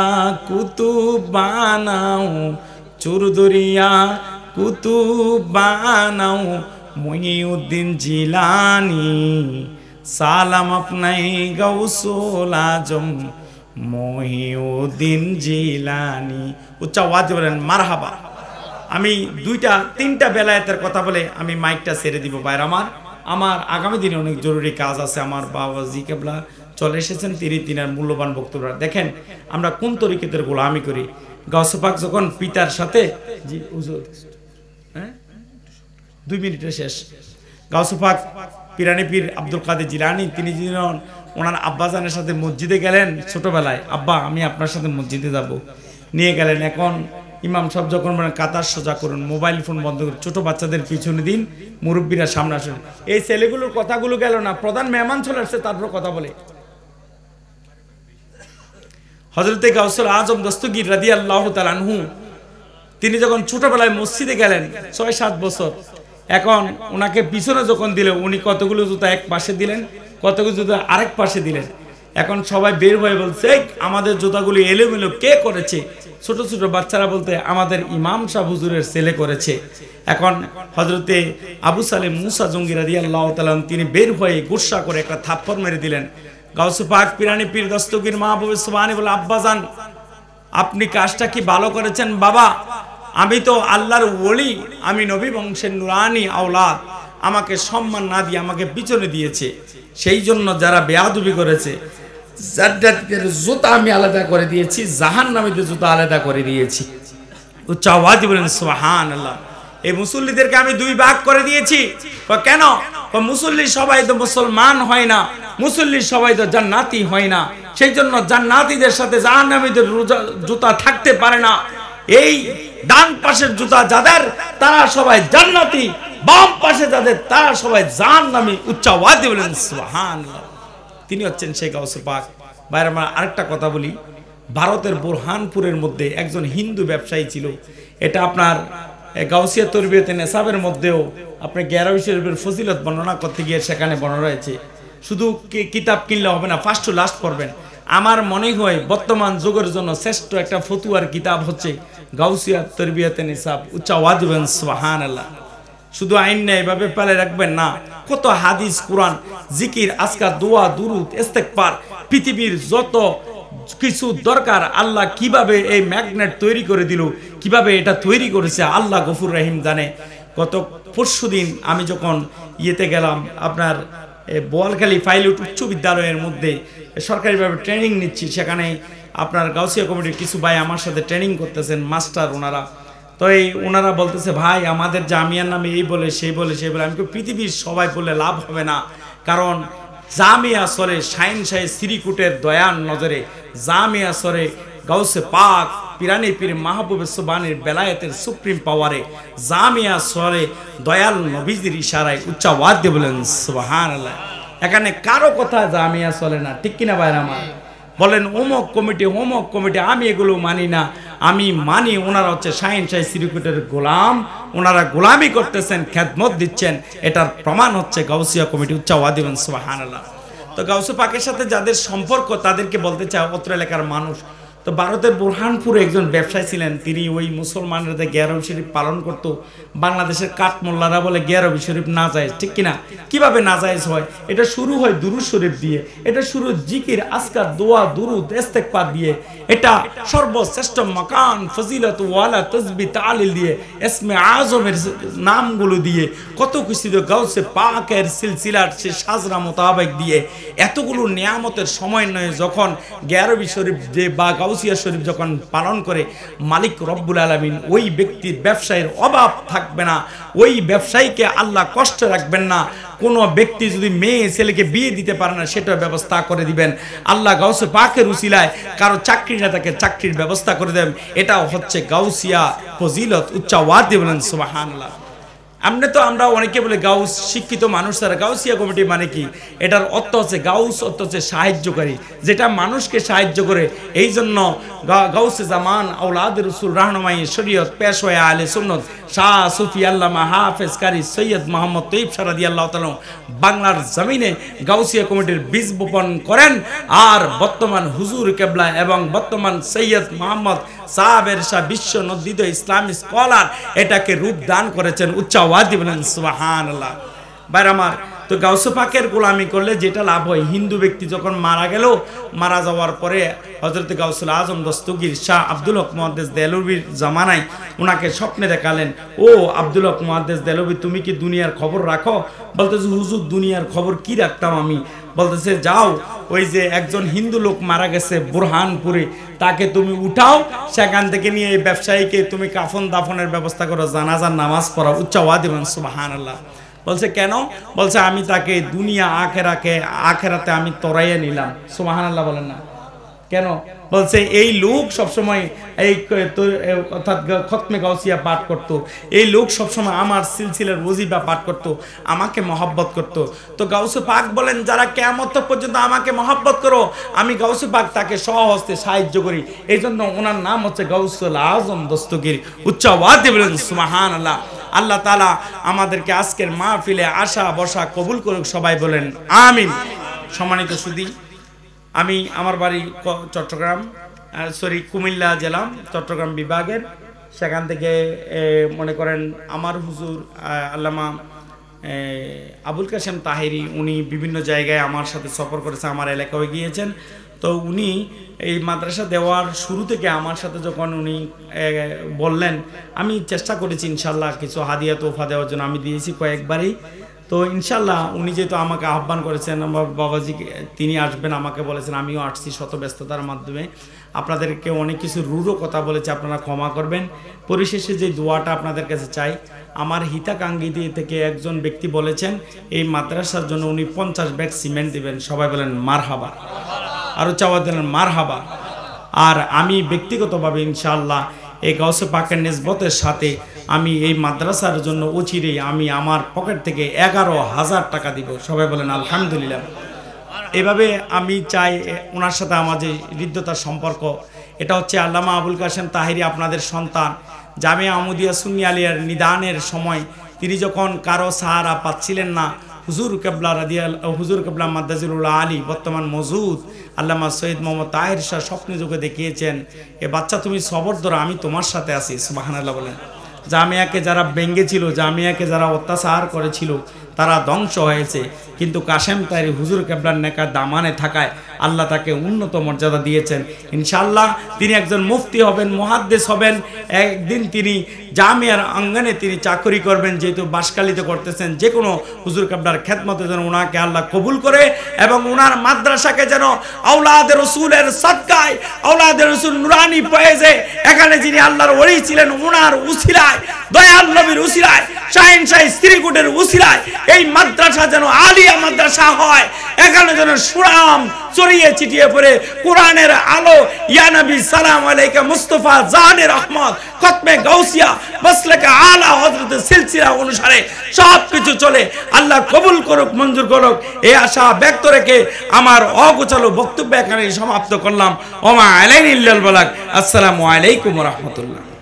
কুতুব বানাও, চোর দরিয়া কুতুব বানাও, মহিউদ্দিন জিলানি, সালাম আপনাই গাউসুল আজম মহিউদ্দিন জিলানি। উচ্চ আওয়াজ বলেন মারহাবা। আমি 2-3টা বেলায়েতের কথা বলে আমি মাইকটা ছেড়ে দিব ভাইরা আমার আগামী দিনে অনেক জরুরি কাজ আছে। আমার বাবাজি কেবলা চলে এসেছেন, তিনার মূল্যবান বক্তব্য। দেখেন আমরা কোন তরিকতের গোলামি করি। গাউসে পাক যখন পিতার সাথে, জি হুজুর, 2 মিনিটে শেষ। গাউসে পাক পিরানি পীর আব্দুল কাদের জিলানী, তিনি যখন ওনার আব্বাজানের সাথে মসজিদে গেলেন ছোটবেলায়, আব্বা আমি আপনার সাথে মসজিদে যাব, নিয়ে গেলেন। এখন ইমাম সাহেব যখন বলেন কাতার সোজা করুন, মোবাইল ফোন বন্ধ করুন, ছোট বাচ্চাদের পিছনে দিন, মুরব্বীরা সামনে আসুন। এই ছেলেগুলোর কথাগুলো গেল না, প্রধান মেহমান চলে আসছে, তারপর কথা বলে। হযরতে গাউসুল আজম দস্তগীর রাদিয়াল্লাহু তাআলা আনহু, তিনি যখন ছোটবেলায় মসজিদে গেলেন 6-7 বছর, এখন ওনাকে পিছনে যখন দিল, উনি কতগুলো জুতা এক পাশে দিলেন, কতগুলো জুতা আরেক পাশে দিলেন। এখন সবাই বের হয়ে বলছে আমাদের জুতাগুলি এলোমেলো কে করেছে? ছোট ছোট বাচ্চারা বলতে আমাদের ইমাম সাহেব হুজুরের ছেলে করেছে। এখন হযরতে আবু সালেম মুসা জঙ্গি রাদিয়াল্লাহু তাআলা তিনি বের হয়ে গুসা করে একটা থাপ্পড় মেরে দিলেন। গাউসে পাক পিরানি পীর দস্তগীর মাহবুবে সুবহানি বলে, আব্বাজান আপনি কাজটা কি ভালো করেছেন বাবা? আমি তো আল্লাহর ওলি, আমি নবী বংশের নুরানি আওলাদ, আমাকে সম্মান না দিয়ে আমাকে পিছনে দিয়েছে। সেই জন্য যারা বেয়াদবি করেছে, জান্নাতীদের জুতা আমি আলাদা করে দিয়েছি, জাহান্নামীদের জুতা আলাদা করে দিয়েছি। উচ্চ আওয়াজে বলেন সুবহানাল্লাহ। এই মুসল্লিদেরকে আমি দুই ভাগ করে দিয়েছি। কেন? মুসল্লি সবাই তো মুসলমান হয় না, মুসল্লি সবাই তো জান্নাতি হয় না। সেই জন্য জান্নাতীদের সাথে জাহান্নামীদের জুতা থাকতে পারে না। এই ডান পাশের জুতা যাদের, তারা সবাই জান্নাতি, বাম পাশে যাদের, তারা সবাই জাহান্নামী। উচ্চ আওয়াজে বলেন সুবহানাল্লাহ। তিনি হচ্ছেন শেখ গাউসে পাক। বাইরে আমার আরেকটা কথা বলি, ভারতের বুরহানপুরের মধ্যে একজন হিন্দু ব্যবসায়ী ছিল। এটা আপনার গাউসিয়া তরবিয়তে নেসাবের মধ্যেও আপনি 11 শরীফের ফজিলত বর্ণনা করতে গিয়ে সেখানে বর্ণনা রয়েছে। শুধু কিতাব কিনলে হবে না, ফার্স্ট টু লাস্ট পড়বেন। আমার মনে হয় বর্তমান যুগের জন্য শ্রেষ্ঠ একটা ফতুয়ার কিতাব হচ্ছে গাউসিয়া তরবিয়তে নেসাব। উচ্চ আওয়াজ দিবেন সুবহানাল্লাহ। শুধু আইন নেই এভাবে পেলে রাখবেন না, কত হাদিস, কোরআন, জিকির, আজকার, দোয়া, দুরুদ, ইস্তেগফার, পৃথিবীর যত কিছু দরকার, আল্লাহ কিভাবে এই ম্যাগনেট তৈরি করে দিল, কিভাবে এটা তৈরি করেছে আল্লাহ গফুর রহিম জানে। গত পরশুদিন আমি যখন ইয়েতে গেলাম, আপনার বোয়ালখালী পাইলট উচ্চ বিদ্যালয়ের মধ্যে সরকারিভাবে ট্রেনিং নিচ্ছি, সেখানে আপনার গাউসিয়া কমিটির কিছু ভাই আমার সাথে ট্রেনিং করতেছেন, মাস্টার ওনারা। তো এই ওনারা বলতেছে, ভাই আমাদের জামিয়ার নামে এই বলে সেই বলে সেই বলে। আমি পৃথিবীর সবাই বললে লাভ হবে না, কারণ জামিয়া সরে শাইন শাহী শ্রীকুটের দয়ার নজরে, জামিয়া সরে গাউসে পাক পিরানি পীর মাহবুবে সুবহানের বেলায়েতের সুপ্রিম পাওয়ারে, জামিয়া সরে দয়াল নবীজির ইশারায়। উচ্চ আওয়াজ দিয়ে বলেন সুবহানাল্লাহ। এখানে কারো কথা জামিয়া চলে না, ঠিক কিনা ভাইরা আমার? বলেন অমুক কমিটি, আমি এগুলো মানি না। আমি মানি ওনারা হচ্ছে শাহিন শাহী শ্রীকুটের গোলাম, ওনারা গোলামি করতেছেন, খেদমত দিচ্ছেন, এটার প্রমাণ হচ্ছে গাউসিয়া কমিটি। উচ্চ আওয়াজ দিবেন সুবহানাল্লাহ। তো গাউসে পাকের সাথে যাদের সম্পর্ক, তাদেরকে বলতে চাই, অত্র এলাকার মানুষ। তো ভারতের বুরহানপুরে একজন ব্যবসায়ী ছিলেন, তিনি ওই মুসলমানরা 11 শরীফ পালন করতো। বাংলাদেশের কাঠমোল্লারা বলে 11 শরীফ না যায়, ঠিক কিনা? কিভাবে না যায় হয়? এটা শুরু হয় দুরুদ শরীফ দিয়ে, এটা শুরু জিকির, আজকার, দোয়া, দুরুদ, ইস্তেগফার দিয়ে, এটা সর্বশ্রেষ্ঠ মাকান, ফজিলত ওয়ালা, তাসবিহ, তাহলিল দিয়ে, ইসমে আজমের নামগুলো দিয়ে, কত কিছু দিয়ে, গাউসে পাকের সিলসিলার সে সাজরা মোতাবেক দিয়ে, এতগুলো নিয়ামতের সময় নয় যখন 11 শরীফ যে বা গাউসিয়া শরীফ যখন পালন করে, মালিক রব্বুল আলামিন ওই ব্যক্তির ব্যবসায়ের অভাব থাকবে না, ওই ব্যবসায়ীকে আল্লাহ কষ্ট রাখবেন না। কোনো ব্যক্তি যদি মেয়ে ছেলেকে বিয়ে দিতে পারে না, সেটার ব্যবস্থা করে দিবেন আল্লাহ। গাউসে পাকের উসিলায় কারো চাকরি না থাকে, চাকরির ব্যবস্থা করে দেন। এটাও হচ্ছে গাউসিয়া ফজিলত। উচ্চ আওয়াজ দিয়ে বলেন সুবহানাল্লাহ। আমরা অনেকে বলে গাউস শিক্ষিত মানুষ, তারা গাউসিয়া কমিটি মানে কি? এটার অর্থ হচ্ছে গাউস, অর্থ হচ্ছে সাহায্যকারী, যেটা মানুষকে সাহায্য করে। এই জন্য গাউসে জামান, আওলাদ রসুল, রাহনুমাই শরীয়ত, পেশওয়া আহলে সুন্নত, শাহ সুফি আল্লামা হাফেজ কারি সৈয়দ মোহাম্মদ তৈয়ব শাহ রাদিয়াল্লাহু তাআলা বাংলার জমিনে গাউসিয়া কমিটির বীজ বপন করেন। আর বর্তমান হুজুর কেবলা এবং বর্তমান সৈয়দ মোহাম্মদ সাহাবের শাহ বিশ্ব নন্দিত ইসলামী স্কলার এটাকে রূপ দান করেছেন। উচ্চ আওয়াজ দিয়ে বলেন সুবহানাল্লাহ। ভাইরা আমার, তো গাউসে পাকের গোলামি করলে যেটা লাভ হয়, হিন্দু ব্যক্তি যখন মারা গেল, মারা যাওয়ার পরে হযরত গাউসুল আজম দস্তগীর শাহ আব্দুল হক মুহাদ্দিস দেহলভির জামানায় ওনাকে স্বপ্নে দেখালেন, ও আব্দুল হক মুহাদ্দিস দেহলভি, তুমি কি দুনিয়ার খবর রাখো? বলতেছে, হুজুর দুনিয়ার খবর কি রাখতাম আমি? বলতেছে, যাও ওই যে একজন হিন্দু লোক মারা গেছে বুরহানপুরে, তাকে তুমি উঠাও, সেখান থেকে নিয়ে এই ব্যবসায়ীকে তুমি কাফন দাফনের ব্যবস্থা করো, জানাজার নামাজ পড়াও। উচ্চ আওয়াজ দিবেন সুবহানাল্লাহ। বলছে কেন? বলছে আমি তাকে দুনিয়া আখেরাতে আমি তরাইয়া নিলাম। সুবহানাল্লাহ বলেন না কেন? বলছে এই লোক সবসময় এই অর্থাৎ খতমে গাউসিয়া পাঠ করত, এই লোক সবসময় আমার সিলসিলার ওজিফা পাঠ করত, আমাকে মহব্বত করত। তো গাউসে পাক বলেন, যারা কিয়ামত পর্যন্ত আমাকে মহব্বত করো, আমি গাউসে পাক তাকে সহস্তে সাহায্য করি। এই জন্য ওনার নাম হচ্ছে গাউসুল আজম দস্তগীর। উচ্চ আওয়াজ দিয়ে বলেন সুবহানাল্লাহ। আল্লাহ তাআলা আমাদেরকে আজকের মাহফিলে আসা বসা কবুল করুক, সবাই বলেন আমিন। সম্মানিত সুধী, আমি আমার বাড়ি চট্টগ্রাম, কুমিল্লা জেলা, চট্টগ্রাম বিভাগের। সেখান থেকে মনে করেন আমার হুজুর আল্লামা আবুল কাশেম তাহেরি, উনি বিভিন্ন জায়গায় আমার সাথে সফর করেছে, আমার এলাকায় গিয়েছেন। তো উনি এই মাদ্রাসা দেওয়ার শুরু থেকে আমার সাথে যখন উনি বললেন, আমি চেষ্টা করেছি ইনশাল্লাহ কিছু হাদিয়া তোফা দেওয়ার জন্য, আমি দিয়েছি কয়েকবারই। তো ইনশাল্লাহ উনি যেহেতু আমাকে আহ্বান করেছেন, আমার বাবাজি তিনি আসবেন, আমাকে বলেছেন, আমিও আসছি শত ব্যস্ততার মাধ্যমে। আপনাদেরকে অনেক কিছু রূঢ় কথা বলেছে, আপনারা ক্ষমা করবেন। পরিশেষে যে দোয়াটা আপনাদের কাছে চাই, আমার হিতাকাঙ্ক্ষী থেকে একজন ব্যক্তি বলেছেন এই মাদ্রাসার জন্য উনি 50 ব্যাগ সিমেন্ট দিবেন। সবাই বলেন মারহাবা, আরও চাওয়া দিলেন মারহাবা। আর আমি ব্যক্তিগতভাবে ইনশাআল্লাহ এই গাউসে পাকের নিসবতের সাথে আমি এই মাদ্রাসার জন্য অচিরেই আমি আমার পকেট থেকে 11,000 টাকা দিব। সবাই বলেন আলহামদুলিল্লাহ। এভাবে আমি চাই ওনার সাথে আমার যে হৃদ্যতার সম্পর্ক, এটা হচ্ছে আল্লামা আবুল কাশেম তাহিরি আপনাদের সন্তান। জামিয়া আহমদিয়া সুন্নি আলিয়ার নিদানের সময় তিনি যখন কারো সাহারা পাচ্ছিলেন না, হুজুর কেবলা হুজুর কেবলা মাদ্দাজিরুল আলী বর্তমান মজুদ আল্লামা সৈয়দ মোহাম্মদ তাহির শাহ স্বপ্নে যুগে দেখিয়েছেন, এ বাচ্চা তুমি সবর ধরো, আমি তোমার সাথে আছি। সুবহানাল্লাহ বলেন। জামিয়াকে যারা ভেঙ্গেছিল, জামিয়াকে যারা অত্যাচার করেছিল, তারা ধ্বংস হয়েছে, কিন্তু কাশেম তাহিরি হুজুর কেবলার নেকা দামানে থাকায় আল্লাহ তাকে উন্নত মর্যাদা দিয়েছেন। ইনশাআল্লাহ তিনি একজন মুফতি হবেন, মুহাদ্দিস হবেন। একদিন তিনি জামিয়ার আঙ্গনে তিনি চাকরি করবেন, যেহেতু বাসকালিতে করতেছেন। যে কোনো হুজুর কেবলার খেদমতে যেন ওনাকে আল্লাহ কবুল করে এবং ওনার মাদ্রাসাকে যেন আওলাদে রসুলের সাদকায়, আওলাদে রসুল নুরানি ফয়েজে, এখানে যিনি আল্লাহর ওলি ছিলেন ওনার উসিলায়, দয়াল নবীর উসিলায়, শাহিন শাহী শ্রীকুটের উসিলায় এই মাদ্রাসা যেন আলিয়া মাদ্রাসা হয়। এখানে যেন সুনাম ছড়িয়ে ছিটিয়ে পড়ে কোরআনের আলো, ইয়া নবী সালাম আলাইকা মুস্তাফা জানের রহমত, খতমে গাউসিয়া, মাসলাকে আলা হযরত সিলসিলা অনুসারে সব কিছু চলে। আল্লাহ কবুল করুক, মঞ্জুর করুক, এই আশা ব্যক্ত রেখে আমার অগোছালো বক্তব্য এখানে সমাপ্ত করলাম। ওমা আলাইনা ইল্লাল বালাগ। আসসালামু আলাইকুম ওয়া রাহমাতুল্লাহ।